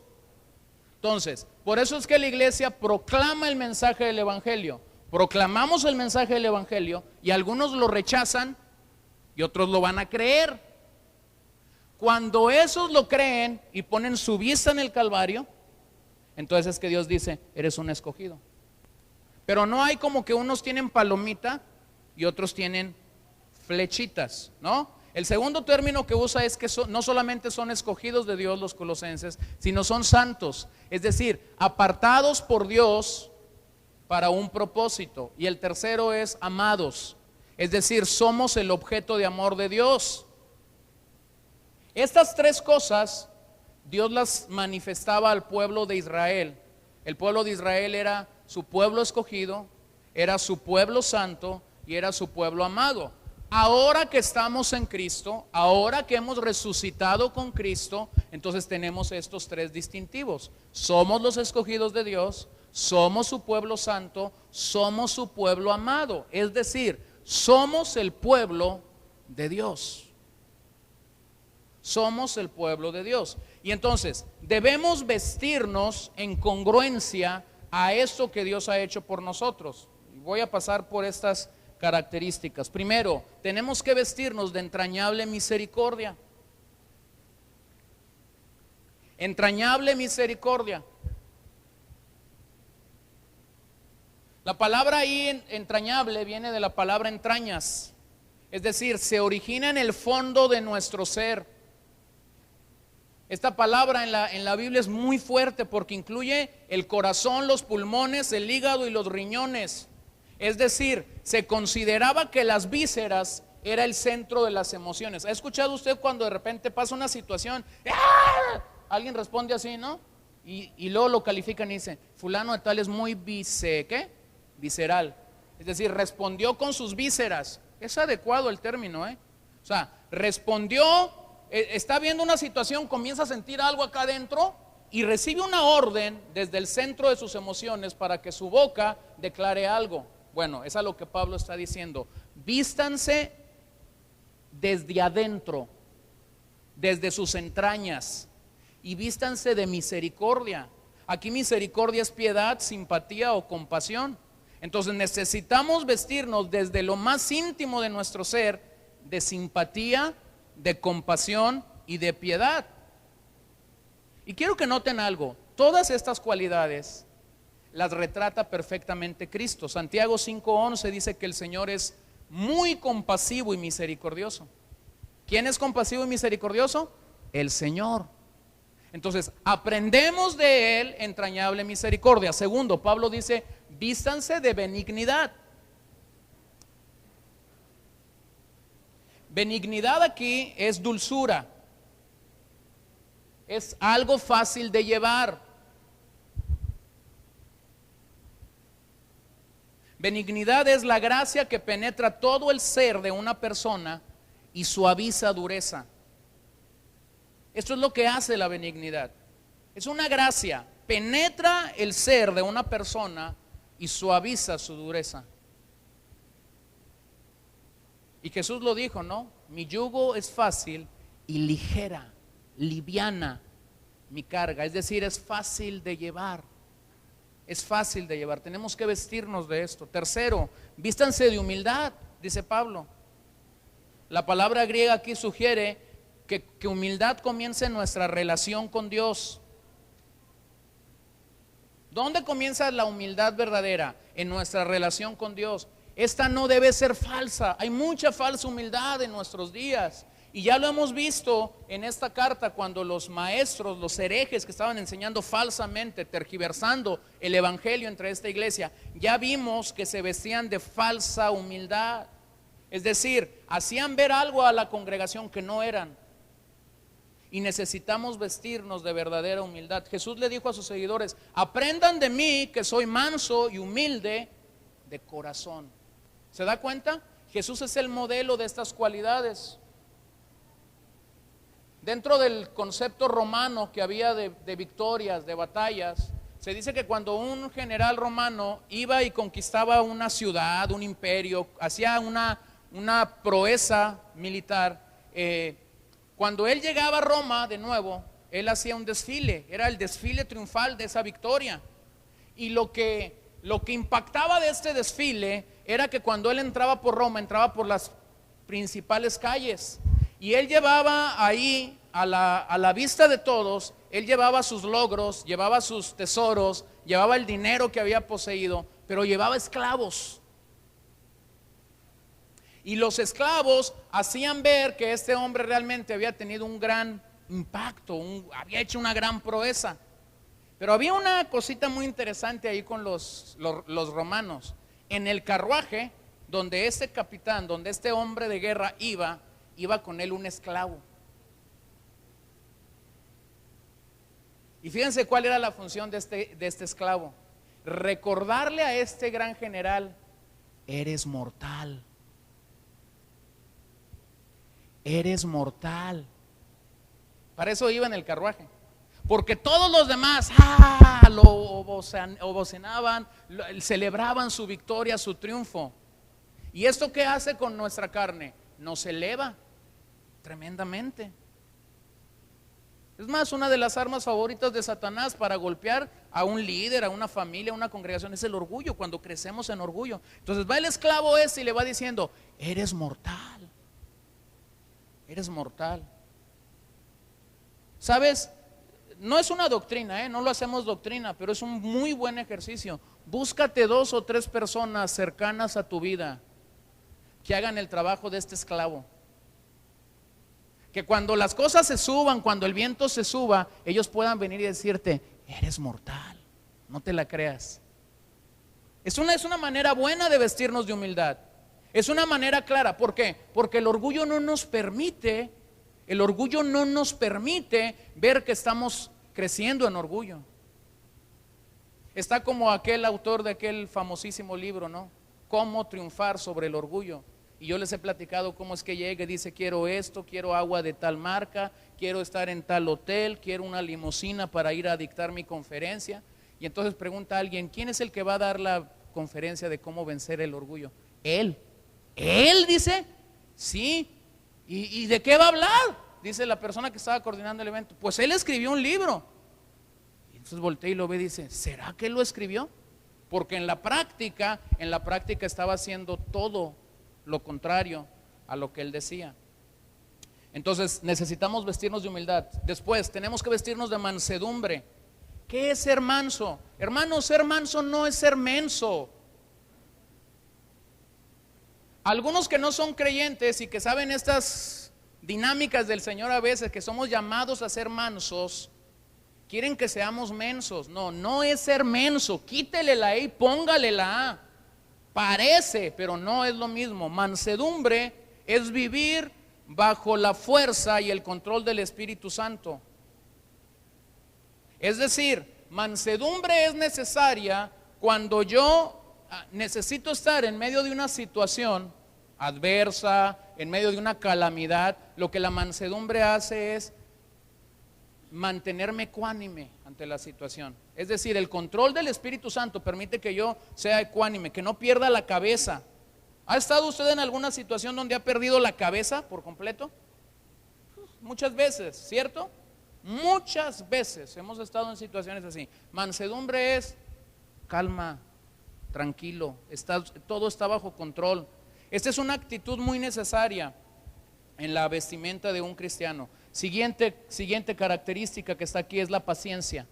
Speaker 1: Entonces, por eso es que la iglesia proclama el mensaje del evangelio. Proclamamos el mensaje del evangelio y algunos lo rechazan y otros lo van a creer. Cuando esos lo creen y ponen su vista en el Calvario, entonces es que Dios dice: eres un escogido. Pero no hay como que unos tienen palomita y otros tienen flechitas, ¿no? El segundo término que usa es que no solamente son escogidos de Dios los colosenses, sino son santos, es decir, apartados por Dios para un propósito. Y el tercero es amados, es decir, somos el objeto de amor de Dios. Estas tres cosas Dios las manifestaba al pueblo de Israel. El pueblo de Israel era su pueblo escogido, era su pueblo santo y era su pueblo amado. Ahora que estamos en Cristo, ahora que hemos resucitado con Cristo, entonces tenemos estos tres distintivos: somos los escogidos de Dios, somos su pueblo santo, somos su pueblo amado. Es decir, somos el pueblo de Dios. Somos el pueblo de Dios. Y entonces debemos vestirnos en congruencia a esto que Dios ha hecho por nosotros. Voy a pasar por estas características. Primero, tenemos que vestirnos de entrañable misericordia. Entrañable misericordia. La palabra ahí entrañable viene de la palabra entrañas, es decir, se origina en el fondo de nuestro ser. Esta palabra en la Biblia es muy fuerte porque incluye el corazón, los pulmones, el hígado y los riñones. Es decir, se consideraba que las vísceras era el centro de las emociones. ¿Ha escuchado usted cuando de repente pasa una situación? ¡Ah! Alguien responde así, ¿no? Y luego lo califican y dicen: fulano de tal es muy visceral. Es decir, respondió con sus vísceras. Es adecuado el término, O sea, respondió, está viendo una situación, comienza a sentir algo acá adentro y recibe una orden desde el centro de sus emociones para que su boca declare algo. Bueno, es a lo que Pablo está diciendo: vístanse desde adentro desde sus entrañas, y vístanse de misericordia. Aquí misericordia es piedad, simpatía o compasión. Entonces necesitamos vestirnos desde lo más íntimo de nuestro ser de simpatía, de compasión y de piedad. Y quiero que noten algo, todas estas cualidades las retrata perfectamente Cristo. Santiago 5:11 dice que el Señor es muy compasivo y misericordioso. ¿Quién es compasivo y misericordioso? El Señor. Entonces, aprendemos de Él entrañable misericordia. Segundo, Pablo dice, vístanse de benignidad. Benignidad aquí es dulzura. Es algo fácil de llevar. Benignidad es la gracia que penetra todo el ser de una persona y suaviza dureza. Esto es lo que hace la benignidad. Es una gracia, penetra el ser de una persona y suaviza su dureza. Y Jesús lo dijo, ¿no? Mi yugo es fácil y ligera, liviana mi carga. Es decir, es fácil de llevar. Es fácil de llevar. Tenemos que vestirnos de esto. Tercero, vístanse de humildad, dice Pablo. La palabra griega aquí sugiere que humildad comience en nuestra relación con Dios. ¿Dónde comienza la humildad verdadera? En nuestra relación con Dios. Esta no debe ser falsa. Hay mucha falsa humildad en nuestros días. Y ya lo hemos visto en esta carta cuando los maestros, los herejes que estaban enseñando falsamente, tergiversando el evangelio entre esta iglesia, ya vimos que se vestían de falsa humildad. Es decir, hacían ver algo a la congregación que no eran. Y necesitamos vestirnos de verdadera humildad. Jesús le dijo a sus seguidores, aprendan de mí que soy manso y humilde de corazón. ¿Se da cuenta? Jesús es el modelo de estas cualidades. Dentro del concepto romano que había de victorias, de batallas, se dice que cuando un general romano iba y conquistaba una ciudad, un imperio, hacía una proeza militar, cuando él llegaba a Roma de nuevo, él hacía un desfile, era el desfile triunfal de esa victoria. Y lo que impactaba de este desfile era que cuando él entraba por Roma, entraba por las principales calles. Y él llevaba ahí a la vista de todos, él llevaba sus logros, llevaba sus tesoros, llevaba el dinero que había poseído, pero llevaba esclavos. Y los esclavos hacían ver que este hombre realmente había tenido un gran impacto, había hecho una gran proeza. Pero había una cosita muy interesante ahí con los romanos. En el carruaje donde este capitán, donde este hombre de guerra iba con él un esclavo. Y fíjense cuál era la función de este esclavo. Recordarle a este gran general, eres mortal. Eres mortal. Para eso iba en el carruaje. Porque todos los demás lo ovacionaban, celebraban su victoria, su triunfo. ¿Y esto qué hace con nuestra carne? Nos eleva tremendamente. Es más, una de las armas favoritas de Satanás para golpear a un líder, a una familia, a una congregación, es el orgullo, cuando crecemos en orgullo. Entonces va el esclavo ese y le va diciendo, eres mortal. Eres mortal. ¿Sabes? No es una doctrina, no lo hacemos doctrina, pero es un muy buen ejercicio. Búscate 2 o 3 personas cercanas a tu vida que hagan el trabajo de este esclavo. Que cuando las cosas se suban, cuando el viento se suba, ellos puedan venir y decirte, eres mortal, no te la creas. Es una manera buena de vestirnos de humildad. Es una manera clara. ¿Por qué? Porque el orgullo no nos permite ver que estamos creciendo en orgullo. Está como aquel autor de aquel famosísimo libro, ¿no? Cómo triunfar sobre el orgullo. Y yo les he platicado cómo es que llega y dice, quiero esto, quiero agua de tal marca, quiero estar en tal hotel, quiero una limusina para ir a dictar mi conferencia. Y entonces pregunta a alguien, ¿quién es el que va a dar la conferencia de cómo vencer el orgullo? Él. ¿Él dice? Sí. ¿Y de qué va a hablar? dice la persona que estaba coordinando el evento, pues él escribió un libro. Y entonces voltea y lo ve y dice, ¿será que él lo escribió? Porque en la práctica estaba haciendo todo lo contrario a lo que él decía. Entonces necesitamos vestirnos de humildad. Después tenemos que vestirnos de mansedumbre. ¿Qué es ser manso? Hermano, ser manso no es ser menso. Algunos que no son creyentes y que saben estas dinámicas del Señor a veces, que somos llamados a ser mansos, quieren que seamos mensos. No, no es ser menso. Quítele la E y póngale la A. Parece, pero no es lo mismo. Mansedumbre es vivir bajo la fuerza y el control del Espíritu Santo. Es decir, mansedumbre es necesaria cuando yo necesito estar en medio de una situación adversa, en medio de una calamidad. Lo que la mansedumbre hace es mantenerme ecuánime ante la situación. Es decir, el control del Espíritu Santo permite que yo sea ecuánime, que no pierda la cabeza. ¿Ha estado usted en alguna situación donde ha perdido la cabeza por completo? Muchas veces, ¿cierto? Muchas veces hemos estado en situaciones así. Mansedumbre es calma, tranquilo, todo está bajo control. Esta es una actitud muy necesaria en la vestimenta de un cristiano. Siguiente característica que está aquí es la paciencia.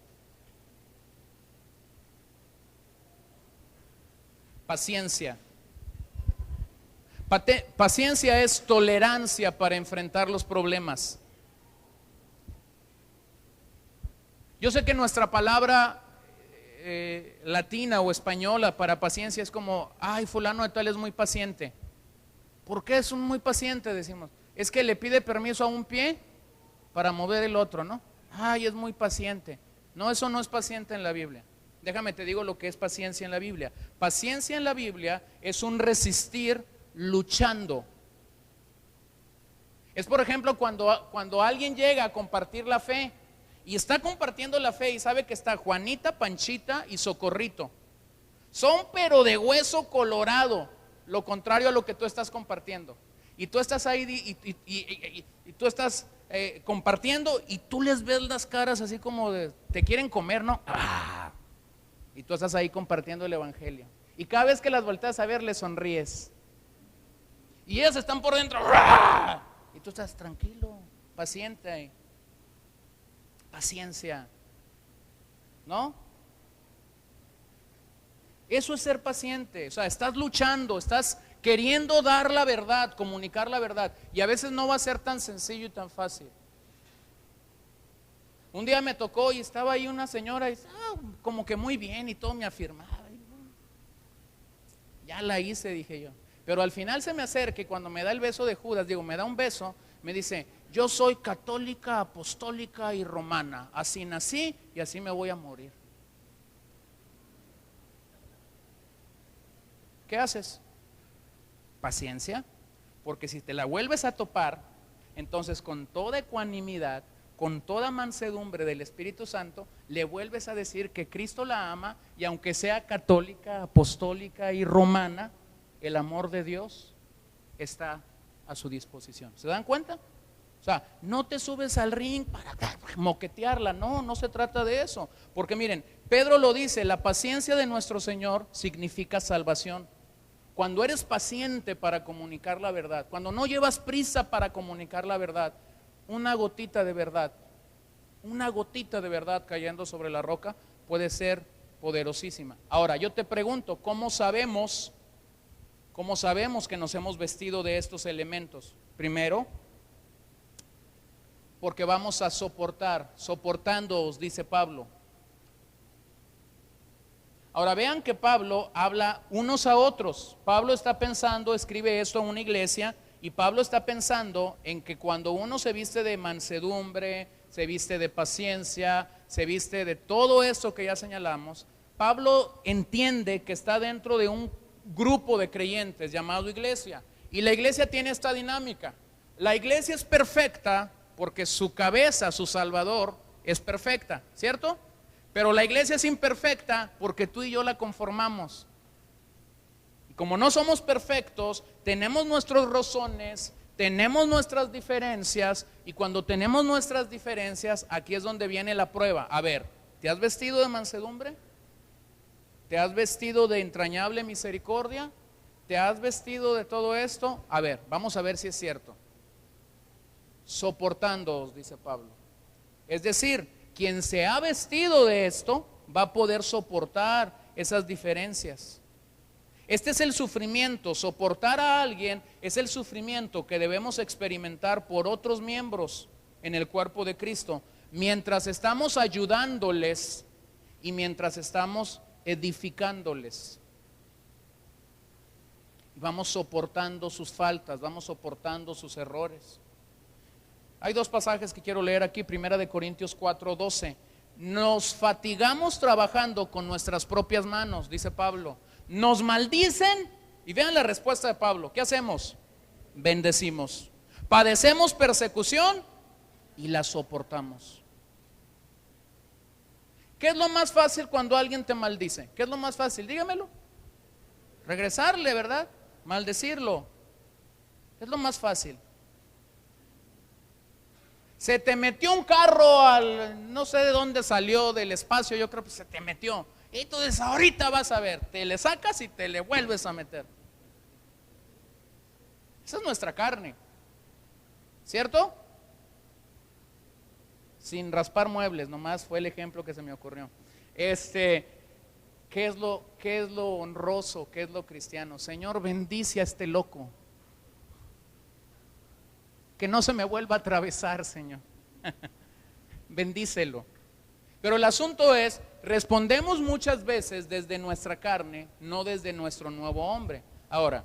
Speaker 1: Paciencia. Paciencia es tolerancia para enfrentar los problemas. Yo sé que nuestra palabra latina o española para paciencia es como, ay, fulano de tal es muy paciente. ¿Por qué es un muy paciente? Decimos, es que le pide permiso a un pie para mover el otro, ¿no? Ay, es muy paciente. No, eso no es paciente en la Biblia. Déjame te digo lo que es paciencia en la Biblia. Paciencia en la Biblia es un resistir luchando. Es por ejemplo cuando alguien llega a compartir la fe y está compartiendo la fe y sabe que está Juanita, Panchita y Socorrito. Son pero de hueso colorado, lo contrario a lo que tú estás compartiendo. Y tú estás ahí y tú estás compartiendo y tú les ves las caras así como de, te quieren comer, ¿no? ¡Ah! Y tú estás ahí compartiendo el evangelio. Y cada vez que las volteas a ver, les sonríes. Y ellas están por dentro. ¡Ah! Y tú estás tranquilo, paciente. Paciencia. ¿No? Eso es ser paciente. O sea, estás luchando, estás queriendo dar la verdad, comunicar la verdad. Y a veces no va a ser tan sencillo y tan fácil. Un día me tocó y estaba ahí una señora y como que muy bien y todo me afirmaba. Ya la hice, dije yo. Pero al final se me acerca y cuando me da el beso de Judas, me da un beso, me dice, yo soy católica, apostólica y romana. Así nací y así me voy a morir. ¿Qué haces? Paciencia, porque si te la vuelves a topar, entonces con toda ecuanimidad, con toda mansedumbre del Espíritu Santo, le vuelves a decir que Cristo la ama y aunque sea católica, apostólica y romana, el amor de Dios está a su disposición. ¿Se dan cuenta? O sea, no te subes al ring para moquetearla, no se trata de eso. Porque miren, Pedro lo dice, la paciencia de nuestro Señor significa salvación. Cuando eres paciente para comunicar la verdad, cuando no llevas prisa para comunicar la verdad, una gotita de verdad cayendo sobre la roca puede ser poderosísima. Ahora, yo te pregunto, ¿cómo sabemos que nos hemos vestido de estos elementos? Primero, porque vamos a soportándoos, dice Pablo. Ahora vean que Pablo habla unos a otros. Pablo está pensando, escribe esto en una iglesia, y Pablo está pensando en que cuando uno se viste de mansedumbre, se viste de paciencia, se viste de todo esto que ya señalamos, Pablo entiende que está dentro de un grupo de creyentes llamado iglesia. Y la iglesia tiene esta dinámica. La iglesia es perfecta porque su cabeza, su Salvador, es perfecta, ¿cierto? Pero la iglesia es imperfecta porque tú y yo la conformamos. Y como no somos perfectos, tenemos nuestros rozones, tenemos nuestras diferencias, y cuando tenemos nuestras diferencias, aquí es donde viene la prueba. A ver, ¿te has vestido de mansedumbre? ¿Te has vestido de entrañable misericordia? ¿Te has vestido de todo esto? A ver, vamos a ver si es cierto. Soportándoos, dice Pablo. Es decir, quien se ha vestido de esto va a poder soportar esas diferencias. Este es el sufrimiento. Soportar a alguien es el sufrimiento que debemos experimentar por otros miembros en el cuerpo de Cristo, mientras estamos ayudándoles y mientras estamos edificándoles. Vamos soportando sus faltas, vamos soportando sus errores. Hay dos pasajes que quiero leer aquí. Primera de Corintios 4:12. Nos fatigamos trabajando con nuestras propias manos, dice Pablo. Nos maldicen, y vean la respuesta de Pablo. ¿Qué hacemos? Bendecimos. Padecemos persecución y la soportamos. ¿Qué es lo más fácil cuando alguien te maldice? ¿Qué es lo más fácil? Dígamelo. Regresarle, ¿verdad? Maldecirlo. Es lo más fácil. Se te metió un carro no sé de dónde salió, del espacio, yo creo que se te metió. Y entonces ahorita vas a ver, te le sacas y te le vuelves a meter. Esa es nuestra carne, ¿cierto? Sin raspar muebles, nomás fue el ejemplo que se me ocurrió. ¿Qué es lo honroso? ¿Qué es lo cristiano? Señor, bendice a este loco. Que no se me vuelva a atravesar, Señor. Bendícelo. Pero el asunto es, respondemos muchas veces desde nuestra carne, no desde nuestro nuevo hombre. Ahora,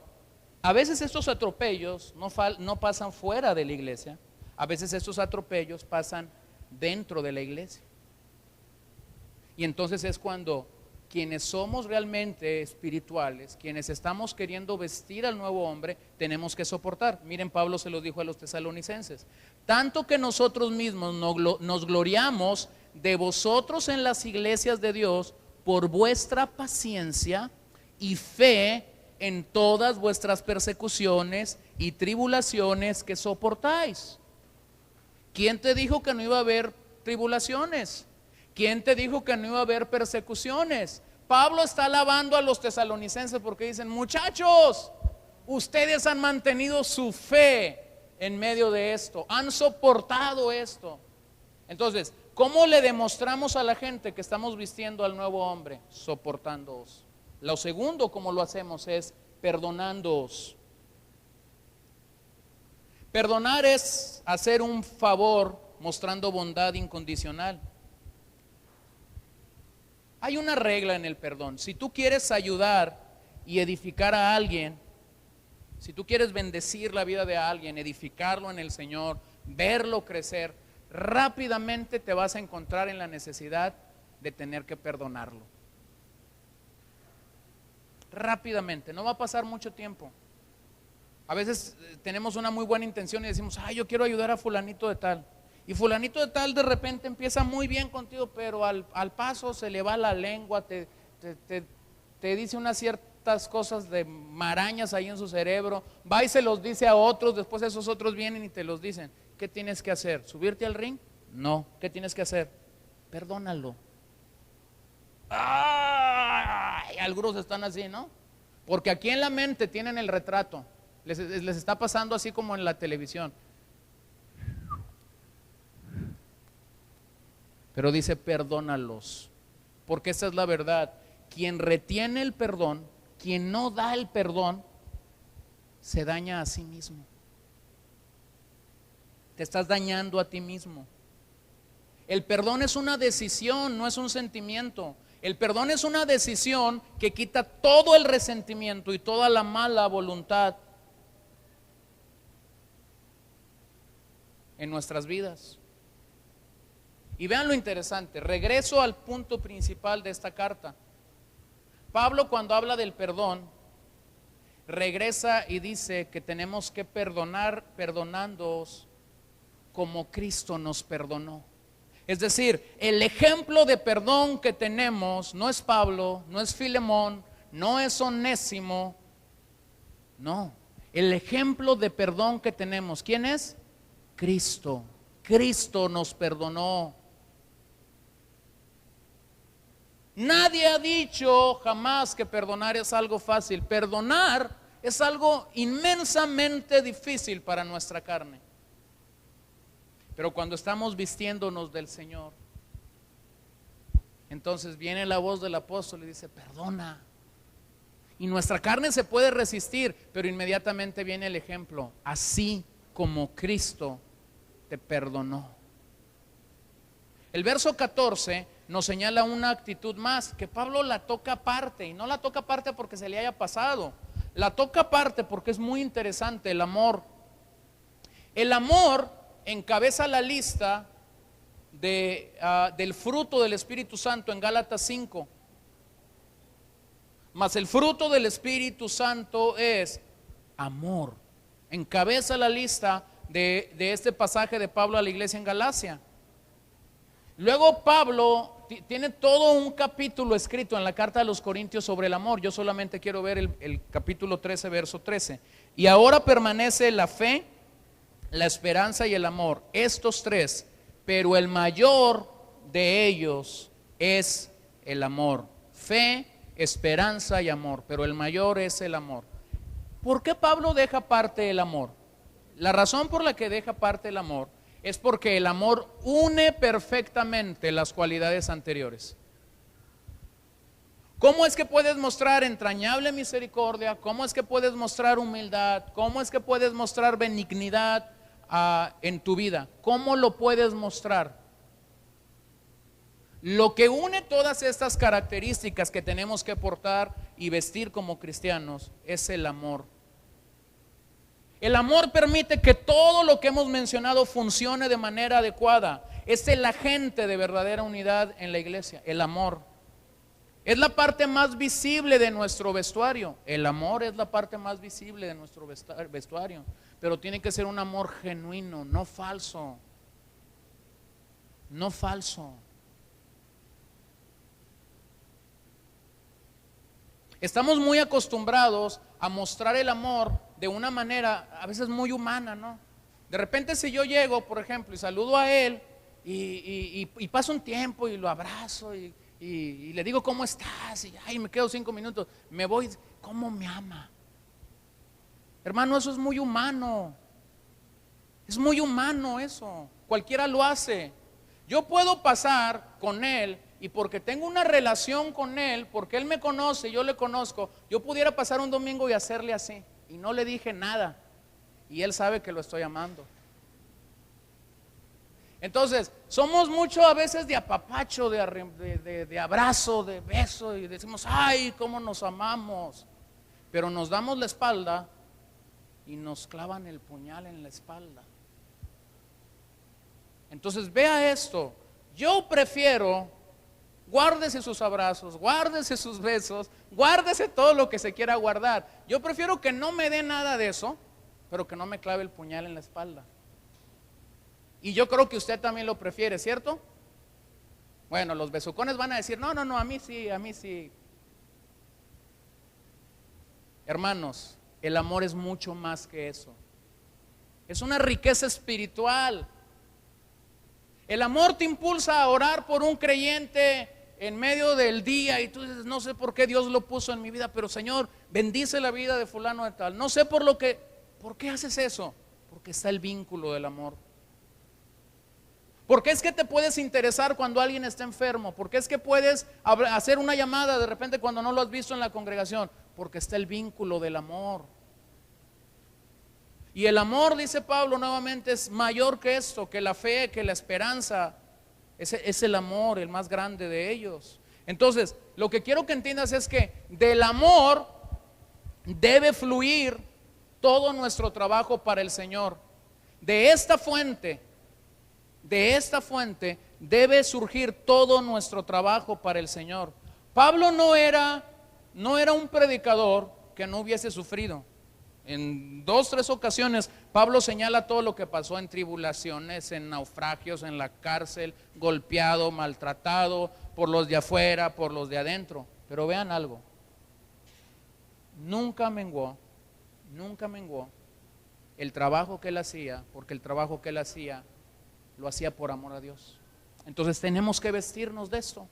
Speaker 1: a veces estos atropellos no pasan fuera de la iglesia, a veces estos atropellos pasan dentro de la iglesia. Y entonces es cuando quienes somos realmente espirituales, quienes estamos queriendo vestir al nuevo hombre, tenemos que soportar. Miren, Pablo se lo dijo a los tesalonicenses: tanto que nosotros mismos nos gloriamos de vosotros en las iglesias de Dios por vuestra paciencia y fe en todas vuestras persecuciones y tribulaciones que soportáis. ¿Quién te dijo que no iba a haber tribulaciones? ¿Quién te dijo que no iba a haber persecuciones? Pablo está alabando a los tesalonicenses porque dicen: muchachos, ustedes han mantenido su fe en medio de esto, han soportado esto. Entonces, ¿cómo le demostramos a la gente que estamos vistiendo al nuevo hombre? Soportándoos. Lo segundo, ¿cómo lo hacemos? Es perdonándoos. Perdonar es hacer un favor mostrando bondad incondicional. Hay una regla en el perdón. Si tú quieres ayudar y edificar a alguien, si tú quieres bendecir la vida de alguien, edificarlo en el Señor, verlo crecer, rápidamente te vas a encontrar en la necesidad de tener que perdonarlo. Rápidamente, no va a pasar mucho tiempo. A veces tenemos una muy buena intención y decimos: ay, yo quiero ayudar a fulanito de tal. Y fulanito de tal de repente empieza muy bien contigo, pero al paso se le va la lengua, te dice unas ciertas cosas de marañas ahí en su cerebro, va y se los dice a otros, después esos otros vienen y te los dicen. ¿Qué tienes que hacer? ¿Subirte al ring? No. ¿Qué tienes que hacer? Perdónalo. ¡Ay! Algunos están así, ¿no? Porque aquí en la mente tienen el retrato, les está pasando así como en la televisión. Pero dice: perdónalos, porque esa es la verdad. Quien retiene el perdón, quien no da el perdón, se daña a sí mismo. Te estás dañando a ti mismo. El perdón es una decisión, no es un sentimiento. El perdón es una decisión que quita todo el resentimiento y toda la mala voluntad en nuestras vidas. Y vean lo interesante, regreso al punto principal de esta carta. Pablo, cuando habla del perdón, regresa y dice que tenemos que perdonar, perdonándoos como Cristo nos perdonó. Es decir, el ejemplo de perdón que tenemos no es Pablo, no es Filemón, no es Onésimo, no. El ejemplo de perdón que tenemos, ¿quién es? Cristo. Cristo nos perdonó. Nadie ha dicho jamás que perdonar es algo fácil. Perdonar es algo inmensamente difícil para nuestra carne. Pero cuando estamos vistiéndonos del Señor, entonces viene la voz del apóstol y dice, perdona. Y nuestra carne se puede resistir, pero inmediatamente viene el ejemplo, así como Cristo te perdonó. El verso 14 nos señala una actitud más, que Pablo la toca aparte, y no la toca aparte porque se le haya pasado, la toca aparte porque es muy interesante, el amor. El amor encabeza la lista del fruto del Espíritu Santo en Gálatas 5. Mas el fruto del Espíritu Santo es amor. Encabeza la lista de este pasaje de Pablo a la iglesia en Galacia. Luego Pablo tiene todo un capítulo escrito en la carta de los Corintios sobre el amor. Yo solamente quiero ver el capítulo 13, verso 13. Y ahora permanece la fe, la esperanza y el amor, estos tres, pero el mayor de ellos es el amor. Fe, esperanza y amor, pero el mayor es el amor. ¿Por qué Pablo deja aparte el amor? La razón por la que deja aparte el amor es porque el amor une perfectamente las cualidades anteriores. ¿Cómo es que puedes mostrar entrañable misericordia? ¿Cómo es que puedes mostrar humildad? ¿Cómo es que puedes mostrar benignidad en tu vida? ¿Cómo lo puedes mostrar? Lo que une todas estas características que tenemos que portar y vestir como cristianos es el amor. El amor permite que todo lo que hemos mencionado funcione de manera adecuada. Es el agente de verdadera unidad en la iglesia, el amor. Es la parte más visible de nuestro vestuario. El amor es la parte más visible de nuestro vestuario. Pero tiene que ser un amor genuino, no falso. No falso. Estamos muy acostumbrados a mostrar el amor de una manera a veces muy humana, ¿no? De repente si yo llego, por ejemplo, y saludo a él y paso un tiempo y lo abrazo y le digo ¿cómo estás? Y ay, me quedo 5 minutos, me voy, ¿cómo me ama? Hermano, eso es muy humano. Es muy humano eso. Cualquiera lo hace. Yo puedo pasar con él y porque tengo una relación con él, porque él me conoce, yo le conozco, yo pudiera pasar un domingo y hacerle así. Y no le dije nada. Y él sabe que lo estoy amando. Entonces, somos mucho a veces de apapacho, de abrazo, de beso. Y decimos, ay, cómo nos amamos. Pero nos damos la espalda y nos clavan el puñal en la espalda. Entonces, vea esto. Yo prefiero, guárdese sus abrazos, guárdese sus besos, guárdese todo lo que se quiera guardar. Yo prefiero que no me dé nada de eso, pero que no me clave el puñal en la espalda. Y yo creo que usted también lo prefiere, ¿cierto? Bueno, los besucones van a decir, no, a mí sí, a mí sí. Hermanos, el amor es mucho más que eso. Es una riqueza espiritual. El amor te impulsa a orar por un creyente en medio del día y tú dices, no sé por qué Dios lo puso en mi vida, pero Señor, bendice la vida de fulano de tal. No sé ¿por qué haces eso? Porque está el vínculo del amor. ¿Por qué es que te puedes interesar cuando alguien está enfermo? ¿Por qué es que puedes hacer una llamada de repente cuando no lo has visto en la congregación? Porque está el vínculo del amor. Y el amor, dice Pablo nuevamente, es mayor que esto, que la fe, que la esperanza. Es el amor, el más grande de ellos. Entonces, lo que quiero que entiendas es que del amor debe fluir todo nuestro trabajo para el Señor. De esta fuente debe surgir todo nuestro trabajo para el Señor. Pablo no era un predicador que no hubiese sufrido. En 2, 3 ocasiones Pablo señala todo lo que pasó en tribulaciones, en naufragios, en la cárcel, golpeado, maltratado por los de afuera, por los de adentro. Pero vean algo, nunca menguó, nunca menguó el trabajo que él hacía, porque el trabajo que él hacía lo hacía por amor a Dios. Entonces tenemos que vestirnos de esto,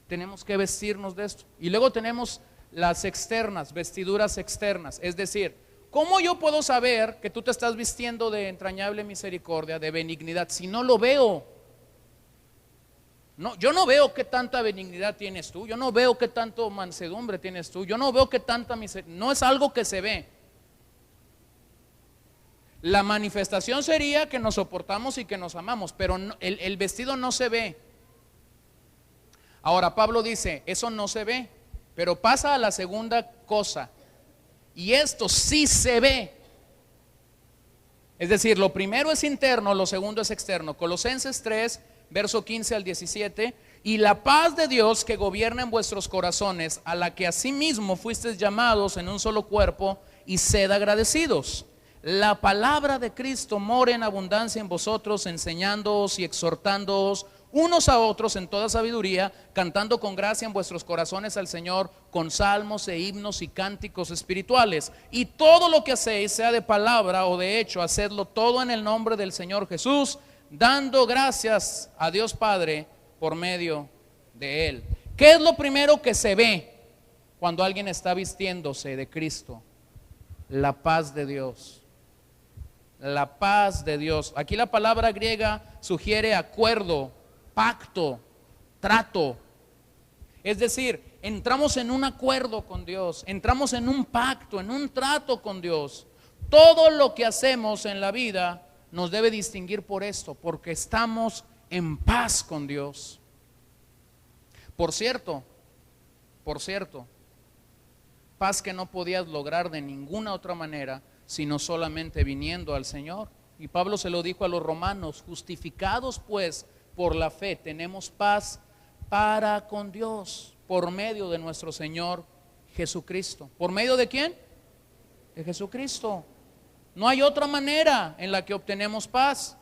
Speaker 1: tenemos que vestirnos de esto. Y luego tenemos las externas, vestiduras externas, es decir, ¿cómo yo puedo saber que tú te estás vistiendo de entrañable misericordia, de benignidad, si no lo veo? No, yo no veo qué tanta benignidad tienes tú, yo no veo qué tanto mansedumbre tienes tú, yo no veo qué tanta misericordia, no es algo que se ve. La manifestación sería que nos soportamos y que nos amamos, pero no, el vestido no se ve. Ahora Pablo dice, eso no se ve, pero pasa a la segunda cosa, y esto sí se ve. Es decir, lo primero es interno, lo segundo es externo. Colosenses 3, verso 15 al 17, y la paz de Dios que gobierna en vuestros corazones, a la que asimismo fuisteis llamados en un solo cuerpo, y sed agradecidos. La palabra de Cristo more en abundancia en vosotros, enseñándoos y exhortándoos unos a otros en toda sabiduría, cantando con gracia en vuestros corazones al Señor, con salmos e himnos y cánticos espirituales. Y todo lo que hacéis, sea de palabra o de hecho, hacedlo todo en el nombre del Señor Jesús, dando gracias a Dios Padre por medio de Él. ¿Qué es lo primero que se ve cuando alguien está vistiéndose de Cristo? La paz de Dios. La paz de Dios. Aquí la palabra griega sugiere acuerdo, pacto, trato. Es decir, entramos en un acuerdo con Dios, entramos en un pacto, en un trato con Dios. Todo lo que hacemos en la vida nos debe distinguir por esto, porque estamos en paz con Dios. Por cierto, paz que no podías lograr de ninguna otra manera, sino solamente viniendo al Señor. Y Pablo se lo dijo a los romanos, justificados pues por la fe, tenemos paz para con Dios, por medio de nuestro Señor Jesucristo. ¿Por medio de quién? De Jesucristo. No hay otra manera en la que obtenemos paz.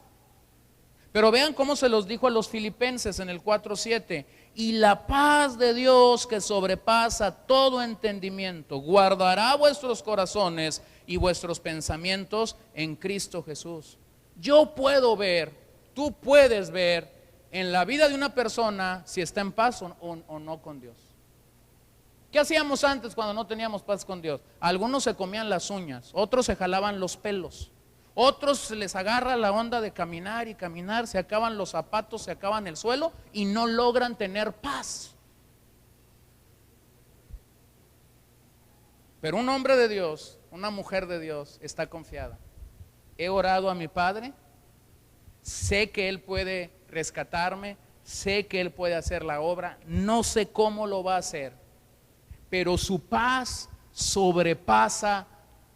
Speaker 1: Pero vean cómo se los dijo a los filipenses en el 4:7. Y la paz de Dios que sobrepasa todo entendimiento, guardará vuestros corazones y vuestros pensamientos en Cristo Jesús. Yo puedo ver, tú puedes ver en la vida de una persona si está en paz o no con Dios. ¿Qué hacíamos antes cuando no teníamos paz con Dios? Algunos se comían las uñas, otros se jalaban los pelos, otros les agarra la onda de caminar y caminar, se acaban los zapatos, se acaban el suelo y no logran tener paz. Pero un hombre de Dios, una mujer de Dios está confiada. He orado a mi Padre, sé que Él puede rescatarme, sé que Él puede hacer la obra, no sé cómo lo va a hacer, pero su paz sobrepasa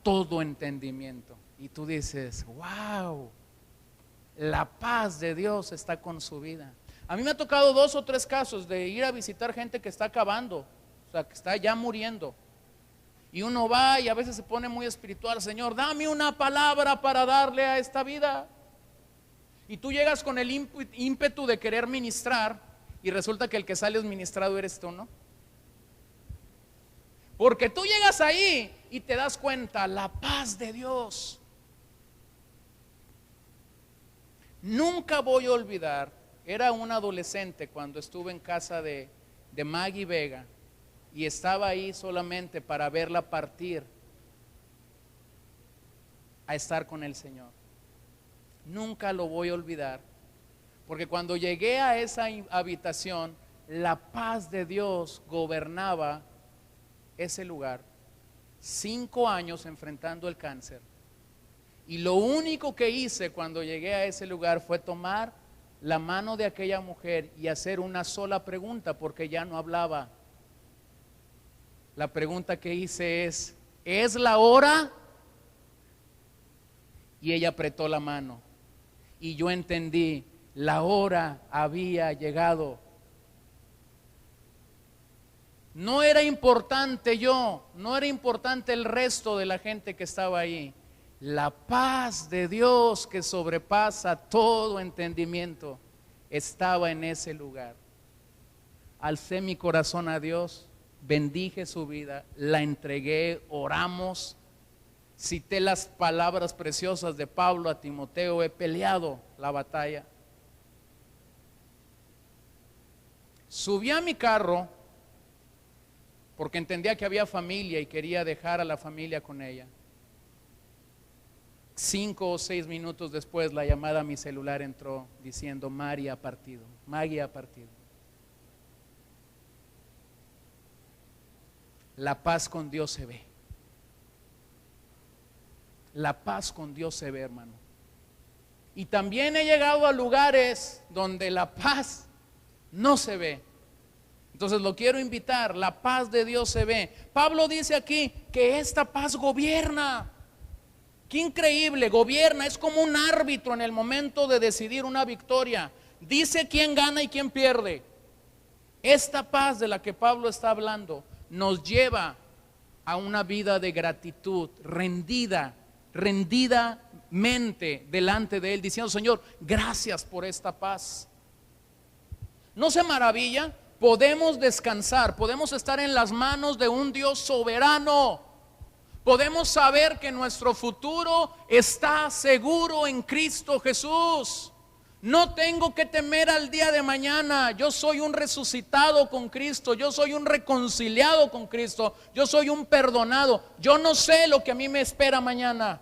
Speaker 1: todo entendimiento. Y tú dices, wow, la paz de Dios está con su vida. A mí me ha tocado 2 o 3 casos de ir a visitar gente que está acabando, o sea, que está ya muriendo. Y uno va y a veces se pone muy espiritual, Señor, dame una palabra para darle a esta vida. Y tú llegas con el ímpetu de querer ministrar y resulta que el que sale ministrado eres tú, ¿no? Porque tú llegas ahí y te das cuenta, la paz de Dios. Nunca voy a olvidar, era un adolescente cuando estuve en casa de Maggie Vega y estaba ahí solamente para verla partir a estar con el Señor. Nunca lo voy a olvidar, porque cuando llegué a esa habitación, la paz de Dios gobernaba ese lugar. 5 años enfrentando el cáncer. Y lo único que hice cuando llegué a ese lugar fue tomar la mano de aquella mujer y hacer una sola pregunta, porque ya no hablaba. La pregunta que hice ¿es la hora? Y ella apretó la mano. Y yo entendí, la hora había llegado. No era importante yo, no era importante el resto de la gente que estaba ahí. La paz de Dios que sobrepasa todo entendimiento estaba en ese lugar. Alcé mi corazón a Dios, bendije su vida, la entregué, oramos Cité las palabras preciosas de Pablo a Timoteo, he peleado la batalla. Subí a mi carro porque entendía que había familia y quería dejar a la familia con ella. 5 o 6 minutos después la llamada a mi celular entró diciendo: Maggie ha partido. La paz con Dios se ve. La paz con Dios se ve, hermano. Y también he llegado a lugares donde la paz no se ve. Entonces lo quiero invitar, la paz de Dios se ve. Pablo dice aquí que esta paz gobierna. Qué increíble, gobierna, es como un árbitro en el momento de decidir una victoria. Dice quién gana y quién pierde. Esta paz de la que Pablo está hablando nos lleva a una vida de gratitud, rendidamente delante de Él, diciendo: Señor, gracias por esta paz. ¿No se maravilla? Podemos descansar, podemos estar en las manos de un Dios soberano. Podemos saber que nuestro futuro está seguro en Cristo Jesús. No tengo que temer al día de mañana. Yo soy un resucitado con Cristo. Yo soy un reconciliado con Cristo. Yo soy un perdonado. Yo no sé lo que a mí me espera mañana,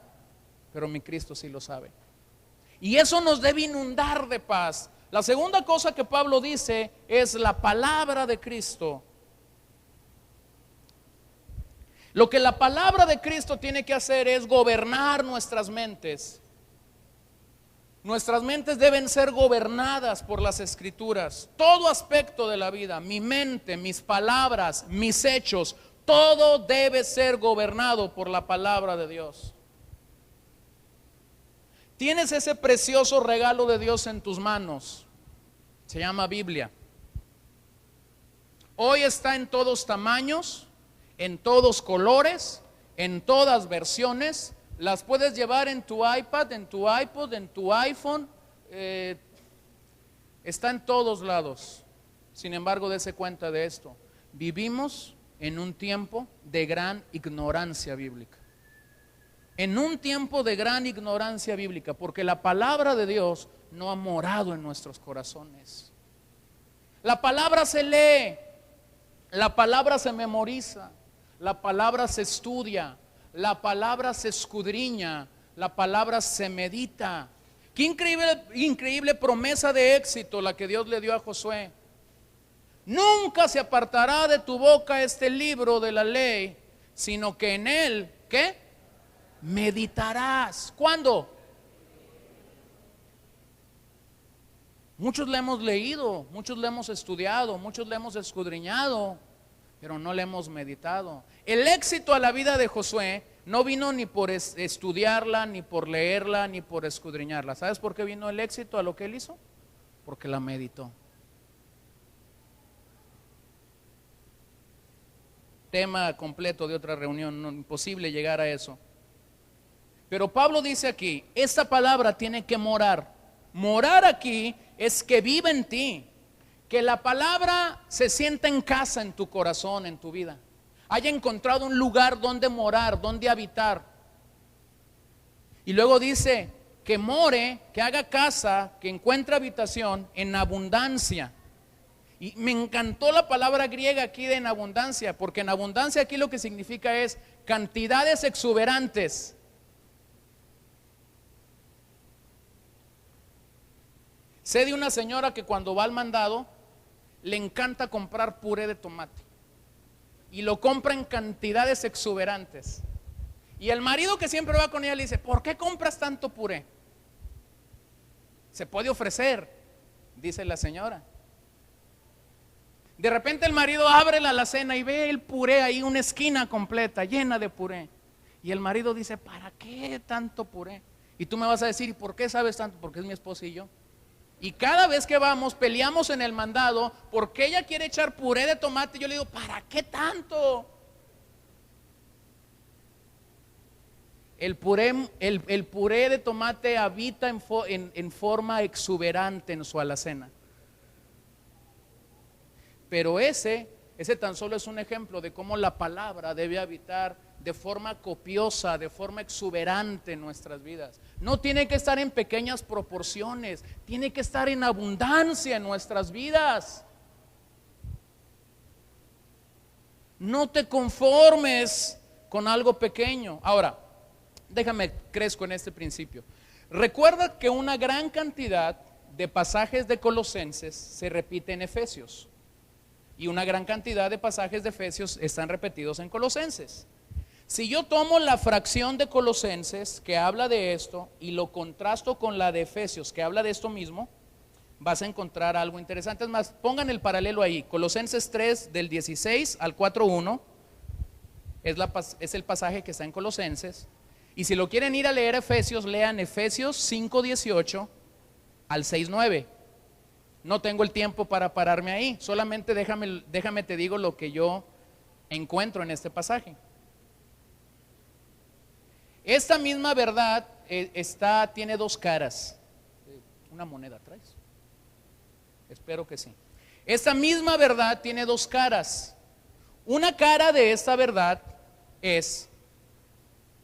Speaker 1: pero mi Cristo sí lo sabe. Y eso nos debe inundar de paz. La segunda cosa que Pablo dice es la palabra de Cristo. Lo que la palabra de Cristo tiene que hacer es gobernar nuestras mentes. Nuestras mentes deben ser gobernadas por las Escrituras. Todo aspecto de la vida, mi mente, mis palabras, mis hechos, todo debe ser gobernado por la palabra de Dios. Tienes ese precioso regalo de Dios en tus manos. Se llama Biblia. Hoy está en todos tamaños, en todos colores, en todas versiones. Las puedes llevar en tu iPad, en tu iPod, en tu iPhone. Está en todos lados. Sin embargo, dése cuenta de esto: vivimos en un tiempo de gran ignorancia bíblica. En un tiempo de gran ignorancia bíblica, porque la palabra de Dios no ha morado en nuestros corazones. La palabra se lee, la palabra se memoriza, la palabra se estudia, la palabra se escudriña, la palabra se medita. Qué increíble promesa de éxito la que Dios le dio a Josué. Nunca se apartará de tu boca este libro de la ley, sino que en él, ¿qué? Meditarás. ¿Cuándo? Muchos le hemos leído, muchos le hemos estudiado, muchos le hemos escudriñado, pero no le hemos meditado. El éxito a la vida de Josué no vino ni por estudiarla, ni por leerla, ni por escudriñarla. ¿Sabes por qué vino el éxito a lo que él hizo? Porque la meditó. Tema completo de otra reunión, no, imposible llegar a eso. Pero Pablo dice aquí, esta palabra tiene que morar. Morar aquí es que viva en ti, que la palabra se sienta en casa en tu corazón, en tu vida. Haya encontrado un lugar donde morar, donde habitar. Y luego dice que more, que haga casa, que encuentre habitación en abundancia. Y me encantó la palabra griega aquí de en abundancia, porque en abundancia aquí lo que significa es cantidades exuberantes. Sé de una señora que cuando va al mandado le encanta comprar puré de tomate y lo compra en cantidades exuberantes. Y el marido que siempre va con ella le dice: ¿por qué compras tanto puré? Se puede ofrecer, dice la señora. De repente el marido abre la alacena y ve el puré ahí, una esquina completa llena de puré. Y el marido dice: ¿para qué tanto puré? Y tú me vas a decir: ¿y por qué sabes tanto? Porque es mi esposa y yo. Y cada vez que vamos, peleamos en el mandado porque ella quiere echar puré de tomate. Y yo le digo: ¿para qué tanto? El puré de tomate habita en forma exuberante en su alacena. Pero ese tan solo es un ejemplo de cómo la palabra debe habitar de forma copiosa, de forma exuberante en nuestras vidas. No tiene que estar en pequeñas proporciones, tiene que estar en abundancia en nuestras vidas. No te conformes con algo pequeño. Ahora, déjame crezco en este principio. Recuerda que una gran cantidad de pasajes de Colosenses se repite en Efesios. Y una gran cantidad de pasajes de Efesios están repetidos en Colosenses. Si yo tomo la fracción de Colosenses que habla de esto y lo contrasto con la de Efesios que habla de esto mismo, vas a encontrar algo interesante. Es más, pongan el paralelo ahí. Colosenses 3 del 16 al 4:1 es el pasaje que está en Colosenses. Y si lo quieren ir a leer Efesios, lean Efesios 5:18 al 6:9. No tengo el tiempo para pararme ahí, solamente déjame te digo lo que yo encuentro en este pasaje. Esta misma verdad tiene dos caras. ¿Una moneda traes? Espero que sí. Esta misma verdad tiene dos caras. Una cara de esta verdad es,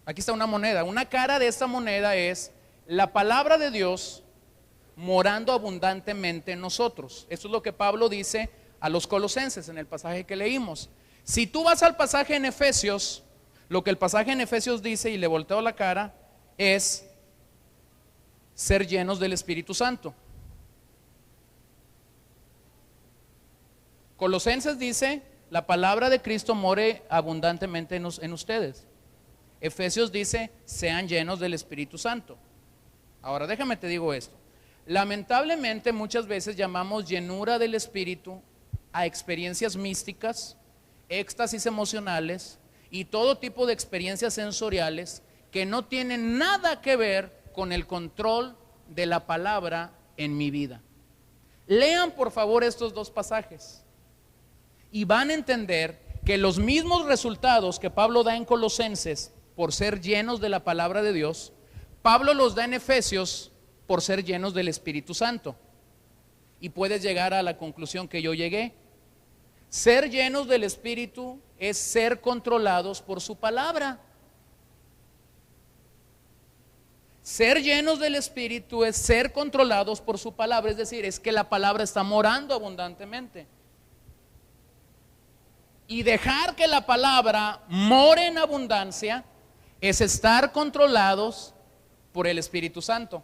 Speaker 1: aquí está una moneda, una cara de esta moneda es la palabra de Dios morando abundantemente en nosotros. Esto es lo que Pablo dice a los colosenses en el pasaje que leímos. Si tú vas al pasaje en Efesios, lo que el pasaje en Efesios dice, y le volteo la cara, es ser llenos del Espíritu Santo. Colosenses dice, la palabra de Cristo more abundantemente en ustedes. Efesios dice, sean llenos del Espíritu Santo. Ahora déjame te digo esto. Lamentablemente muchas veces llamamos llenura del Espíritu a experiencias místicas, éxtasis emocionales y todo tipo de experiencias sensoriales que no tienen nada que ver con el control de la palabra en mi vida. Lean por favor estos dos pasajes y van a entender que los mismos resultados que Pablo da en Colosenses por ser llenos de la palabra de Dios, Pablo los da en Efesios por ser llenos del Espíritu Santo. Y puedes llegar a la conclusión que yo llegué. Ser llenos del Espíritu es ser controlados por su palabra. Ser llenos del Espíritu es ser controlados por su palabra, es decir, es que la palabra está morando abundantemente. Y dejar que la palabra more en abundancia es estar controlados por el Espíritu Santo.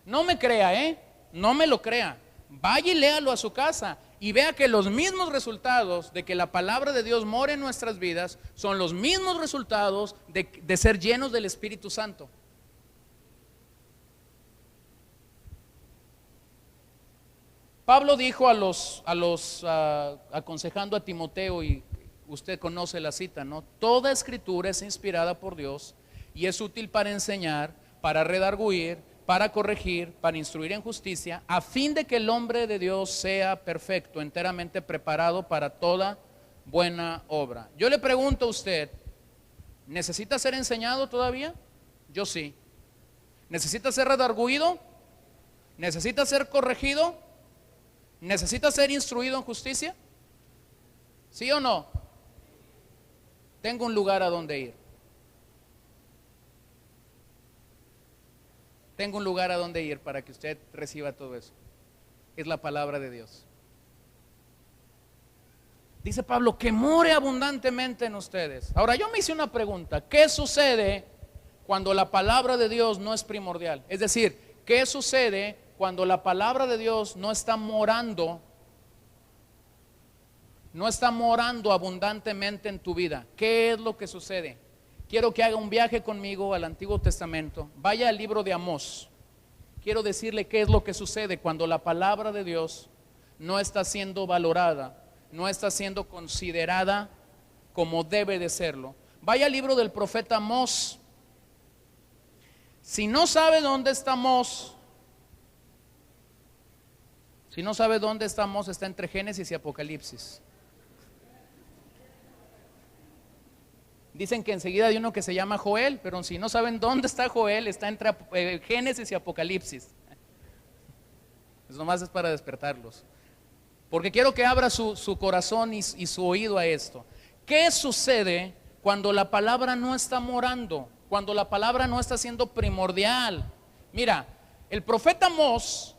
Speaker 1: No me crea, no me lo crea. Vaya y léalo a su casa y vea que los mismos resultados de que la palabra de Dios more en nuestras vidas son los mismos resultados de ser llenos del Espíritu Santo. Pablo dijo aconsejando a Timoteo, y usted conoce la cita, ¿no? Toda escritura es inspirada por Dios y es útil para enseñar, para redarguir, para corregir, para instruir en justicia, a fin de que el hombre de Dios sea perfecto, enteramente preparado para toda buena obra. Yo le pregunto a usted, ¿necesita ser enseñado todavía? Yo sí. ¿Necesita ser redarguido? ¿Necesita ser corregido? ¿Necesita ser instruido en justicia? ¿Sí o no? Tengo un lugar a donde ir. Tengo un lugar a donde ir para que usted reciba todo eso. Es la palabra de Dios. Dice Pablo, que more abundantemente en ustedes. Ahora yo me hice una pregunta. ¿Qué sucede cuando la palabra de Dios no es primordial? Es decir, ¿qué sucede cuando la palabra de Dios no está morando abundantemente en tu vida? ¿Qué es lo que sucede? Quiero que haga un viaje conmigo al Antiguo Testamento. Vaya al libro de Amós. Quiero decirle qué es lo que sucede cuando la palabra de Dios no está siendo valorada, no está siendo considerada como debe de serlo. Vaya al libro del profeta Amós. Si no sabe dónde está Amós, está entre Génesis y Apocalipsis. Dicen que enseguida hay uno que se llama Joel, pero si no saben dónde está Joel, está entre Génesis y Apocalipsis. Eso nomás es para despertarlos. Porque quiero que abra su corazón y su oído a esto. ¿Qué sucede cuando la palabra no está morando, cuando la palabra no está siendo primordial. Mira, el profeta Amós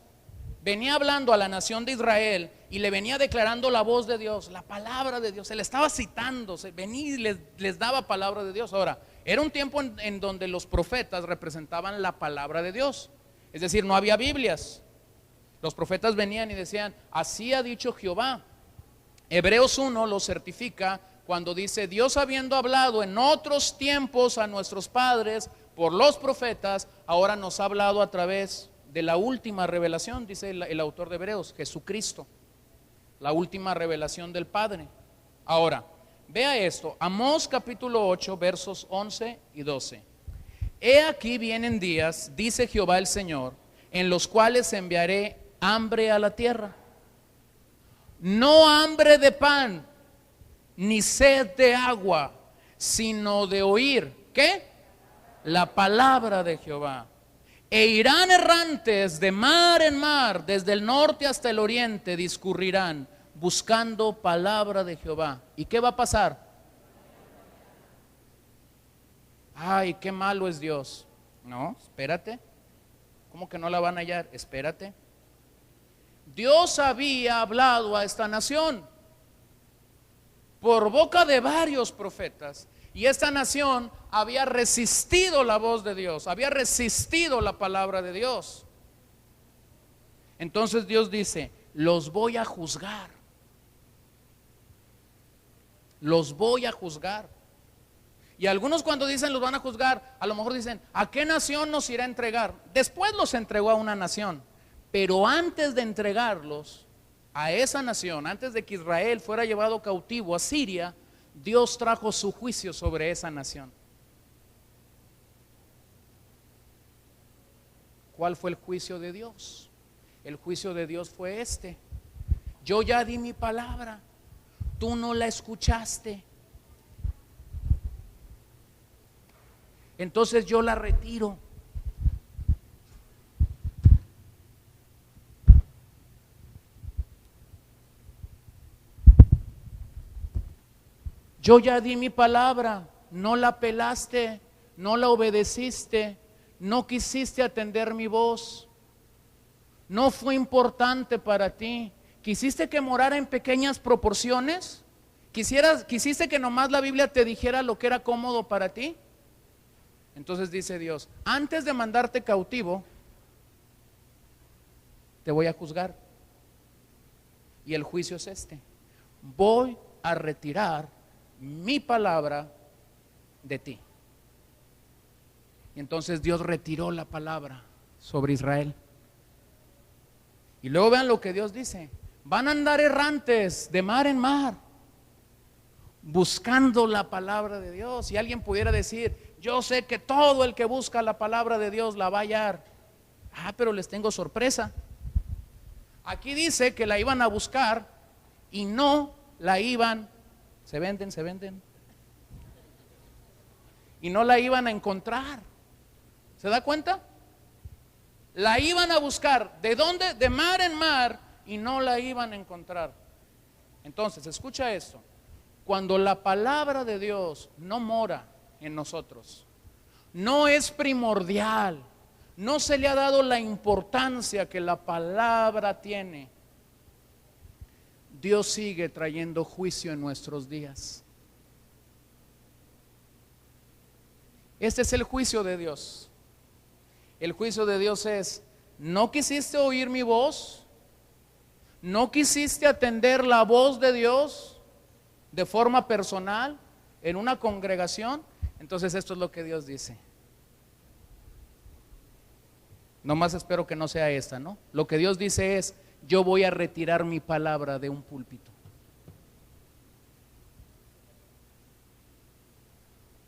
Speaker 1: venía hablando a la nación de Israel y le venía declarando la voz de Dios, la palabra de Dios. Se le estaba citando, venía y les daba palabra de Dios. Ahora, era un tiempo en donde los profetas representaban la palabra de Dios. Es decir, no había Biblias. Los profetas venían y decían, así ha dicho Jehová. Hebreos 1 lo certifica cuando dice, Dios habiendo hablado en otros tiempos a nuestros padres por los profetas, ahora nos ha hablado a través de la última revelación, dice el autor de Hebreos, Jesucristo, la última revelación del Padre. Ahora, vea esto, Amós capítulo 8, versos 11 y 12. He aquí vienen días, dice Jehová el Señor, en los cuales enviaré hambre a la tierra. No hambre de pan, ni sed de agua, sino de oír, ¿qué? La palabra de Jehová. E irán errantes de mar en mar, desde el norte hasta el oriente, discurrirán, buscando palabra de Jehová. ¿Y qué va a pasar? Ay, qué malo es Dios. No, espérate. ¿Cómo que no la van a hallar? Espérate. Dios había hablado a esta nación por boca de varios profetas, y esta nación había resistido la voz de Dios, había resistido la palabra de Dios. Entonces Dios dice, los voy a juzgar. Los voy a juzgar. Y algunos cuando dicen los van a juzgar, a lo mejor dicen, ¿a qué nación nos irá a entregar? Después los entregó a una nación, pero antes de entregarlos a esa nación, antes de que Israel fuera llevado cautivo a Siria, Dios trajo su juicio sobre esa nación. ¿Cuál fue el juicio de Dios? El juicio de Dios fue este: yo ya di mi palabra, tú no la escuchaste, entonces yo la retiro. Yo ya di mi palabra, no la pelaste, no la obedeciste, no quisiste atender mi voz, no fue importante para ti. ¿Quisiste que morara en pequeñas proporciones? ¿Quisiste que nomás la Biblia te dijera lo que era cómodo para ti? Entonces dice Dios, antes de mandarte cautivo, te voy a juzgar. Y el juicio es este: voy a retirar mi palabra de ti. Y entonces Dios retiró la palabra sobre Israel. Y luego vean lo que Dios dice: van a andar errantes de mar en mar, buscando la palabra de Dios. Y alguien pudiera decir, yo sé que todo el que busca la palabra de Dios la va a hallar. Pero les tengo sorpresa. Aquí dice que la iban a buscar y no la iban, se venden, y no la iban a encontrar. ¿Se da cuenta? La iban a buscar, ¿de dónde? De mar en mar, y no la iban a encontrar. Entonces, escucha esto: cuando la palabra de Dios no mora en nosotros, no es primordial, no se le ha dado la importancia que la palabra tiene, Dios sigue trayendo juicio en nuestros días. Este es el juicio de Dios. El juicio de Dios es: no quisiste oír mi voz, no quisiste atender la voz de Dios de forma personal en una congregación. Entonces esto es lo que Dios dice. Nomás espero que no sea esta, ¿no? Lo que Dios dice es: yo voy a retirar mi palabra de un púlpito.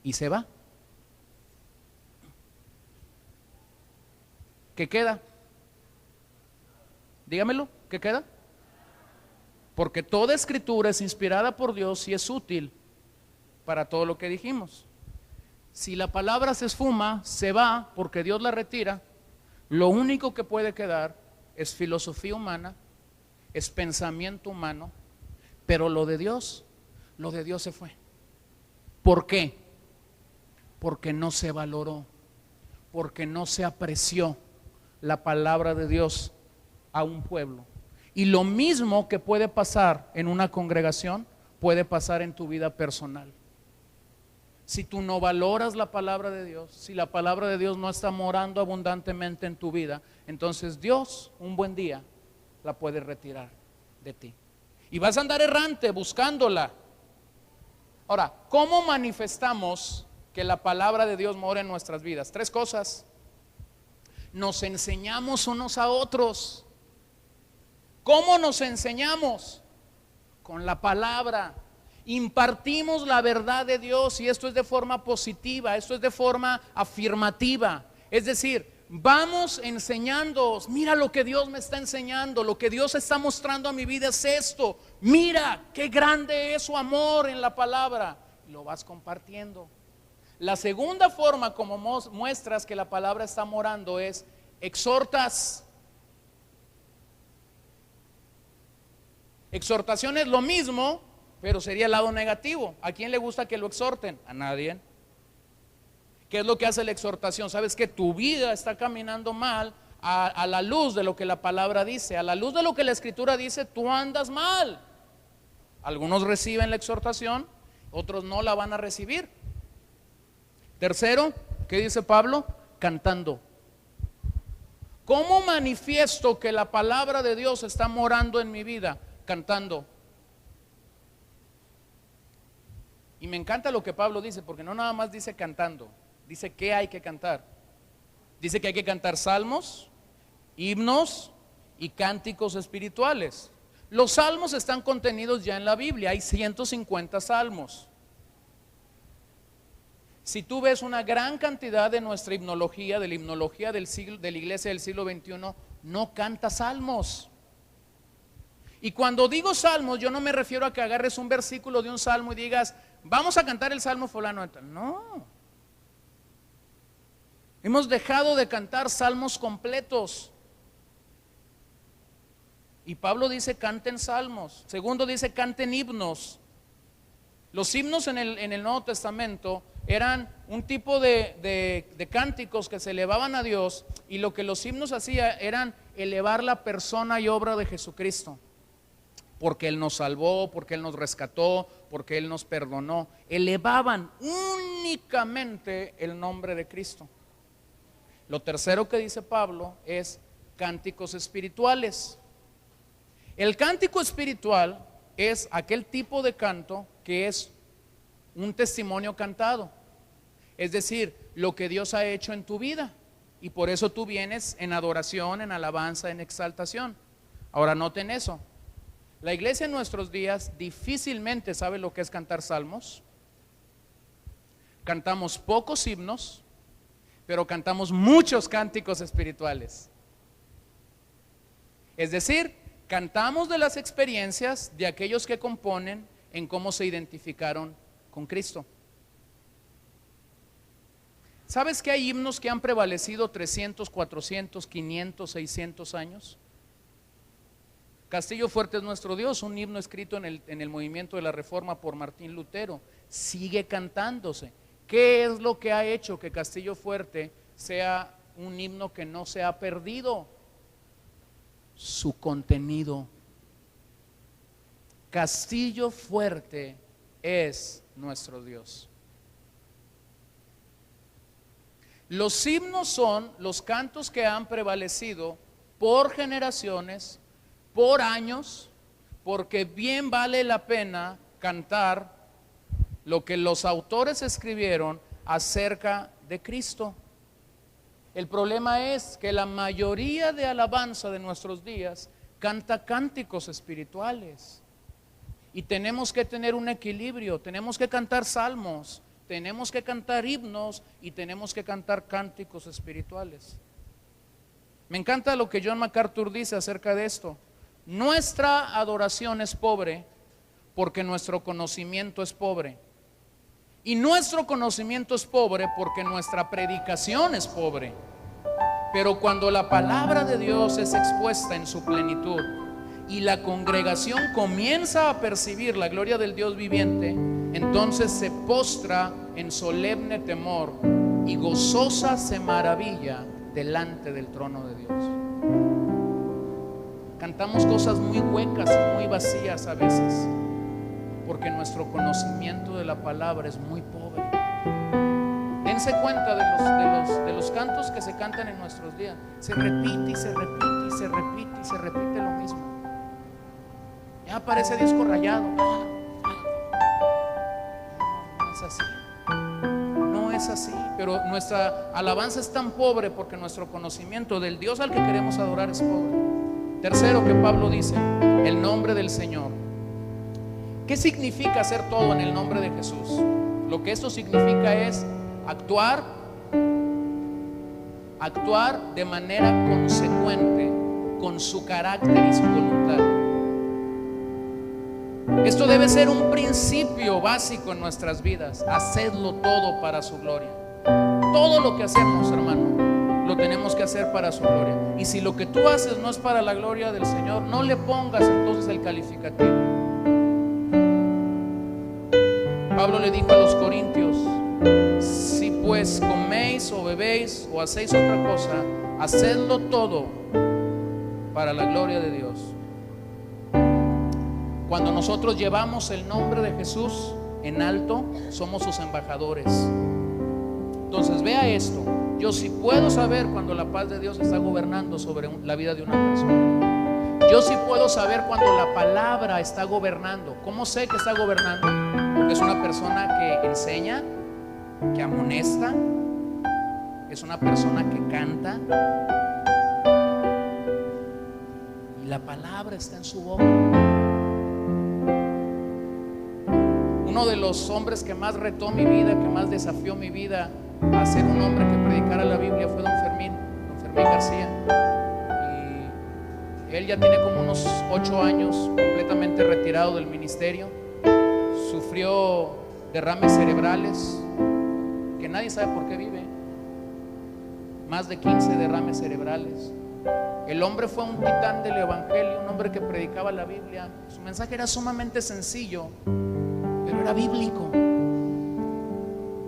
Speaker 1: Y se va. ¿Qué queda? Dígamelo, ¿qué queda? Porque toda escritura es inspirada por Dios y es útil para todo lo que dijimos. Si la palabra se esfuma, se va porque Dios la retira, lo único que puede quedar es filosofía humana, es pensamiento humano, pero lo de Dios se fue. ¿Por qué? Porque no se valoró, porque no se apreció la palabra de Dios a un pueblo. Y lo mismo que puede pasar en una congregación, puede pasar en tu vida personal. Si tú no valoras la palabra de Dios, si la palabra de Dios no está morando abundantemente en tu vida, entonces Dios un buen día la puede retirar de ti. Y vas a andar errante buscándola. Ahora, ¿cómo manifestamos que la palabra de Dios mora en nuestras vidas? 3 cosas. Nos enseñamos unos a otros. ¿Cómo nos enseñamos? Con la palabra. Impartimos la verdad de Dios, y esto es de forma positiva, esto es de forma afirmativa. Es decir, vamos enseñándoos, mira lo que Dios me está enseñando, lo que Dios está mostrando a mi vida es esto. Mira qué grande es su amor en la palabra. Y lo vas compartiendo. La segunda forma como muestras que la palabra está morando es exhortas. Exhortación es lo mismo, pero sería el lado negativo. ¿A quién le gusta que lo exhorten? A nadie. ¿Qué es lo que hace la exhortación? Sabes que tu vida está caminando mal a la luz de lo que la palabra dice, a la luz de lo que la escritura dice, tú andas mal. Algunos reciben la exhortación, otros no la van a recibir. Tercero, ¿qué dice Pablo? Cantando. ¿Cómo manifiesto que la palabra de Dios está morando en mi vida? Cantando. Y me encanta lo que Pablo dice, porque no nada más dice cantando, dice que hay que cantar. Dice que hay que cantar salmos, himnos y cánticos espirituales. Los salmos están contenidos ya en la Biblia, hay 150 salmos. Si tú ves una gran cantidad de nuestra himnología, de la himnología del siglo, de la iglesia del siglo XXI, no canta salmos. Y cuando digo salmos, yo no me refiero a que agarres un versículo de un salmo y digas, vamos a cantar el salmo fulano. No. Hemos dejado de cantar salmos completos. Y Pablo dice, canten salmos. Segundo dice, canten himnos. Los himnos en el Nuevo Testamento eran un tipo de cánticos que se elevaban a Dios, y lo que los himnos hacían eran elevar la persona y obra de Jesucristo. Porque Él nos salvó, porque Él nos rescató, porque Él nos perdonó. Elevaban únicamente el nombre de Cristo. Lo tercero que dice Pablo es cánticos espirituales. El cántico espiritual es aquel tipo de canto que es un testimonio cantado. Es decir, lo que Dios ha hecho en tu vida. Y por eso tú vienes en adoración, en alabanza, en exaltación. Ahora noten eso. La iglesia en nuestros días difícilmente sabe lo que es cantar salmos. Cantamos pocos himnos, pero cantamos muchos cánticos espirituales. Es decir, cantamos de las experiencias de aquellos que componen en cómo se identificaron con Cristo. ¿Sabes que hay himnos que han prevalecido 300, 400, 500, 600 años? Castillo Fuerte es nuestro Dios, un himno escrito en el movimiento de la Reforma por Martín Lutero, sigue cantándose. ¿Qué es lo que ha hecho que Castillo Fuerte sea un himno que no se ha perdido? Su contenido. Castillo Fuerte es nuestro Dios. Los himnos son los cantos que han prevalecido por generaciones, por años, porque bien vale la pena cantar lo que los autores escribieron acerca de Cristo. El problema es que la mayoría de alabanza de nuestros días canta cánticos espirituales. Y tenemos que tener un equilibrio, tenemos que cantar salmos, tenemos que cantar himnos y tenemos que cantar cánticos espirituales. Me encanta lo que John MacArthur dice acerca de esto. Nuestra adoración es pobre porque nuestro conocimiento es pobre. Y nuestro conocimiento es pobre porque nuestra predicación es pobre. Pero cuando la palabra de Dios es expuesta en su plenitud y la congregación comienza a percibir la gloria del Dios viviente, entonces se postra en solemne temor y gozosa se maravilla delante del trono de Dios. Cantamos cosas muy huecas y muy vacías a veces, porque nuestro conocimiento de la palabra es muy pobre. Dense cuenta de los cantos que se cantan en nuestros días. Se repite y se repite y se repite y se repite lo mismo. Ya parece disco rayado. No es así. No es así. Pero nuestra alabanza es tan pobre porque nuestro conocimiento del Dios al que queremos adorar es pobre. Tercero que Pablo dice, el nombre del Señor. ¿Qué significa hacer todo en el nombre de Jesús? Lo que esto significa es actuar de manera consecuente con su carácter y su voluntad. Esto debe ser un principio básico en nuestras vidas. Hacedlo todo para su gloria. Todo lo que hacemos, hermano, lo tenemos que hacer para su gloria. Y si lo que tú haces no es para la gloria del Señor, no le pongas entonces el calificativo. Pablo le dijo a los corintios: si pues coméis o bebéis o hacéis otra cosa, hacedlo todo para la gloria de Dios. Cuando nosotros llevamos el nombre de Jesús en alto, somos sus embajadores. Entonces vea esto: yo sí puedo saber cuando la paz de Dios está gobernando sobre la vida de una persona. Yo sí puedo saber cuando la palabra está gobernando. ¿Cómo sé que está gobernando? Porque es una persona que enseña, que amonesta, es una persona que canta y la palabra está en su boca. Uno de los hombres que más retó mi vida, que más desafió mi vida a ser un hombre que predicara la Biblia fue don Fermín García. Y él ya tiene como unos 8 años completamente retirado del ministerio. Sufrió derrames cerebrales que nadie sabe por qué vive. Más de 15 derrames cerebrales. El hombre fue un titán del evangelio, un hombre que predicaba la Biblia. Su mensaje era sumamente sencillo, pero era bíblico.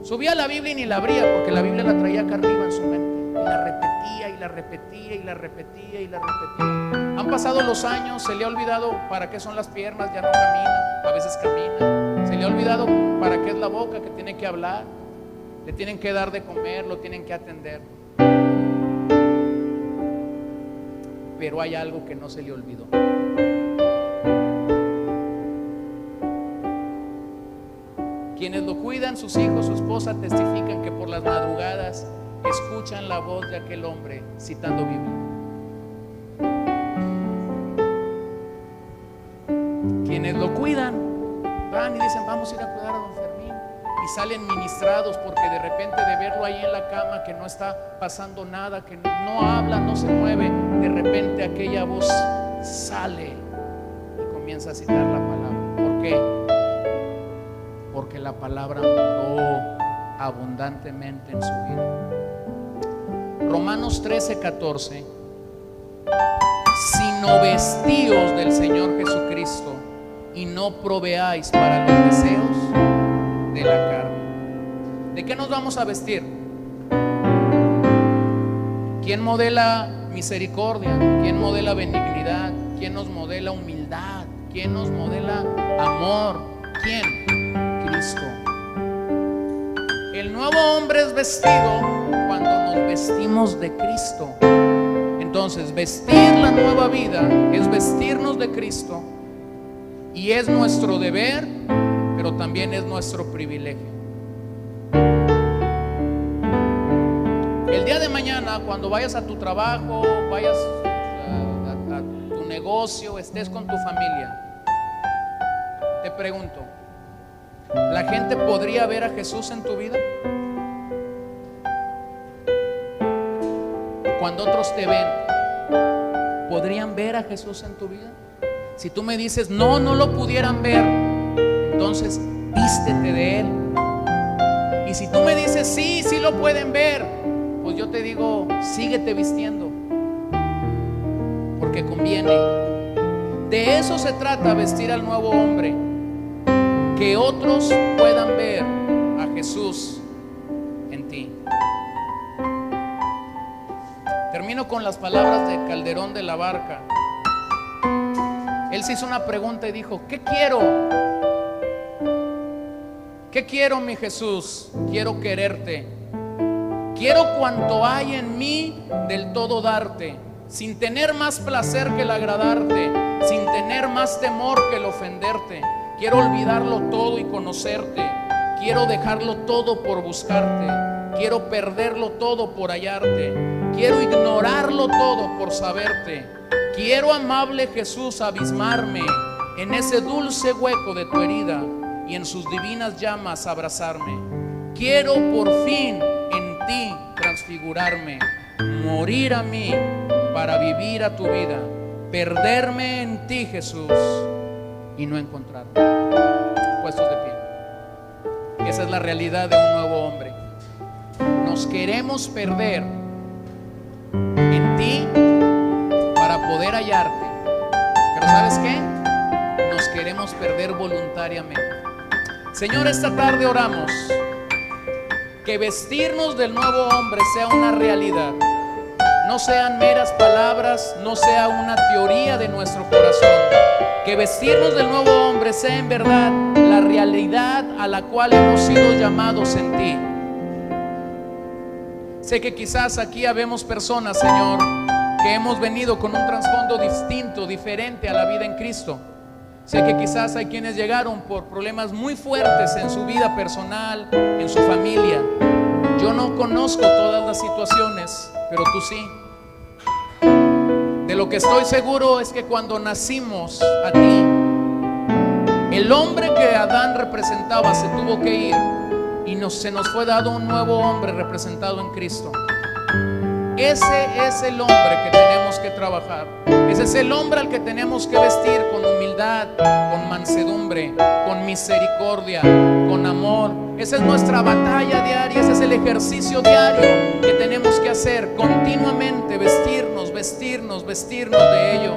Speaker 1: Subía la Biblia y ni la abría, porque la Biblia la traía acá arriba en su mente. Y la repetía y la repetía y la repetía y la repetía. Han pasado los años, se le ha olvidado para qué son las piernas, ya no camina, a veces camina. Se le ha olvidado para qué es la boca, que tiene que hablar. Le tienen que dar de comer, lo tienen que atender. Pero hay algo que no se le olvidó. Quienes lo cuidan, sus hijos, su esposa, testifican que por las madrugadas escuchan la voz de aquel hombre citando Biblia. Quienes lo cuidan van y dicen: vamos a ir a cuidar a don Fermín, y salen ministrados porque de repente de verlo ahí en la cama, que no está pasando nada, que no habla, no se mueve, de repente aquella voz sale y comienza a citar la palabra. ¿Por qué? Porque la palabra moró abundantemente en su vida. Romanos 13:14: sino vestíos del Señor Jesucristo y no proveáis para los deseos de la carne. ¿De qué nos vamos a vestir? ¿Quién modela misericordia? ¿Quién modela benignidad? ¿Quién nos modela humildad? ¿Quién nos modela amor? ¿Quién? Cristo. El nuevo hombre es vestido cuando nos vestimos de Cristo. Entonces, vestir la nueva vida es vestirnos de Cristo, y es nuestro deber, pero también es nuestro privilegio. El día de mañana, cuando vayas a tu trabajo, vayas a tu negocio, estés con tu familia, te pregunto: ¿la gente podría ver a Jesús en tu vida? Cuando otros te ven, ¿podrían ver a Jesús en tu vida? Si tú me dices: no lo pudieran ver, entonces vístete de Él. Y si tú me dices: sí lo pueden ver, pues yo te digo: síguete vistiendo, porque conviene. De eso se trata, vestir al nuevo hombre, que otros puedan ver a Jesús en ti. Termino con las palabras de Calderón de la Barca. Él se hizo una pregunta y dijo: ¿qué quiero? ¿Qué quiero, mi Jesús? Quiero quererte. Quiero cuanto hay en mí del todo darte, sin tener más placer que el agradarte, sin tener más temor que el ofenderte. Quiero olvidarlo todo y conocerte. Quiero dejarlo todo por buscarte. Quiero perderlo todo por hallarte. Quiero ignorarlo todo por saberte. Quiero, amable Jesús, abismarme en ese dulce hueco de tu herida y en sus divinas llamas abrazarme. Quiero por fin en ti transfigurarme, morir a mí para vivir a tu vida, perderme en ti, Jesús, y no encontrarme. Puestos de pie. Esa es la realidad de un nuevo hombre. Nos queremos perder en ti para poder hallarte, pero ¿sabes qué? Nos queremos perder voluntariamente. Señor, esta tarde oramos que vestirnos del nuevo hombre sea una realidad, no sean meras palabras, no sea una teoría de nuestro corazón. Que vestirnos del nuevo hombre sea en verdad la realidad a la cual hemos sido llamados en ti. Sé que quizás aquí habemos personas, Señor, que hemos venido con un trasfondo distinto, diferente a la vida en Cristo. Sé que quizás hay quienes llegaron por problemas muy fuertes en su vida personal, en su familia. Yo no conozco todas las situaciones, pero tú sí. De lo que estoy seguro es que cuando nacimos a ti, el hombre que Adán representaba se tuvo que ir y se nos fue dado un nuevo hombre representado en Cristo. Ese es el hombre que tenemos que trabajar. Ese es el hombre al que tenemos que vestir con humildad, con mansedumbre, con misericordia, con amor. Esa es nuestra batalla diaria, ese es el ejercicio diario que tenemos que hacer continuamente, vestirnos de ello.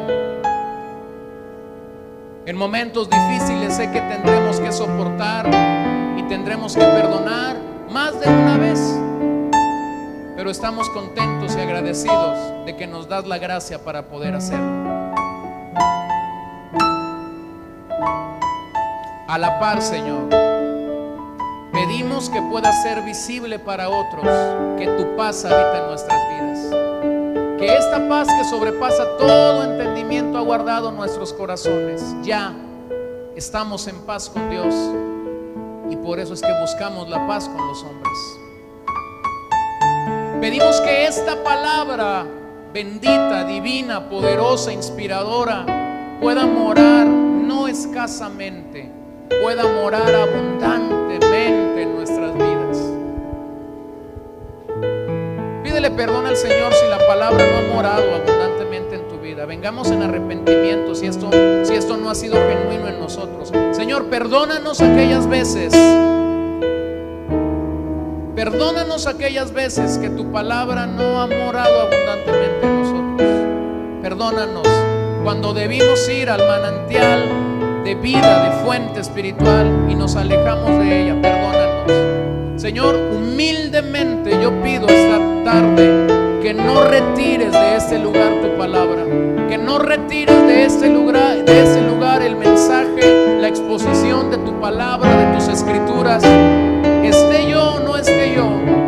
Speaker 1: En momentos difíciles sé que tendremos que soportar y tendremos que perdonar más de una vez, pero estamos contentos y agradecidos de que nos das la gracia para poder hacerlo. A la par, Señor, pedimos que pueda ser visible para otros que tu paz habita en nuestras vidas, que esta paz que sobrepasa todo entendimiento ha guardado nuestros corazones. Ya estamos en paz con Dios y por eso es que buscamos la paz con los hombres. Pedimos que esta palabra bendita, divina, poderosa, inspiradora pueda morar no escasamente, pueda morar abundantemente en nuestras vidas. Pídele perdón al Señor si la palabra no ha morado abundantemente en tu vida. Vengamos en arrepentimiento si esto no ha sido genuino en nosotros. Señor, perdónanos aquellas veces. Perdónanos aquellas veces que tu palabra no ha morado abundantemente en nosotros. Perdónanos cuando debimos ir al manantial de vida, de fuente espiritual y nos alejamos de ella. Perdónanos. Señor, humildemente yo pido esta tarde que no retires de este lugar tu palabra, que no retires de este lugar el mensaje, la exposición de tu palabra, de tus escrituras. Esté yo o no esté yo,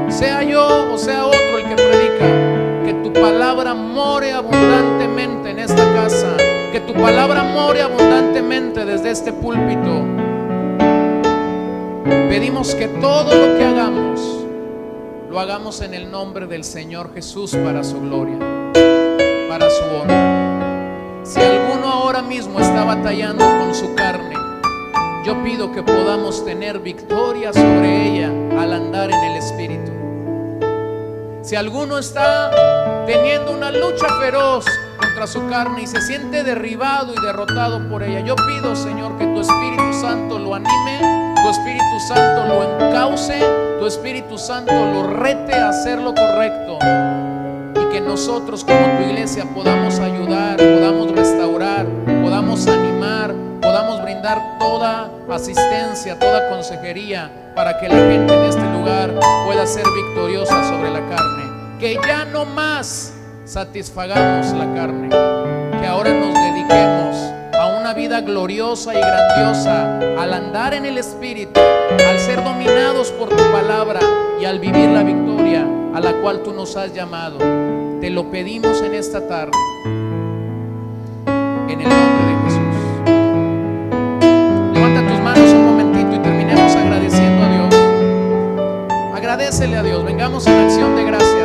Speaker 1: sea yo o sea otro el que predica, que tu palabra more abundantemente en esta casa, que tu palabra more abundantemente desde este púlpito. Pedimos que todo lo que hagamos, lo hagamos en el nombre del Señor Jesús para su gloria, para su honra. Si alguno ahora mismo está batallando con su carne, yo pido que podamos tener victoria sobre ella al andar en el Espíritu. Si alguno está teniendo una lucha feroz contra su carne y se siente derribado y derrotado por ella, yo pido, Señor, que tu Espíritu Santo lo anime, tu Espíritu Santo lo encauce, tu Espíritu Santo lo rete a hacer lo correcto, y que nosotros como tu iglesia podamos ayudar, podamos restaurar, podamos brindar toda asistencia, toda consejería para que la gente en este lugar pueda ser victoriosa sobre la carne. Que ya no más satisfagamos la carne, que ahora nos dediquemos a una vida gloriosa y grandiosa, al andar en el Espíritu, al ser dominados por tu palabra y al vivir la victoria a la cual tú nos has llamado. Te lo pedimos en esta tarde, en el nombre de Jesús. Levanta tus manos un momentito y terminemos agradeciendo a Dios. Agradécele a Dios. Vengamos en acción de gracias.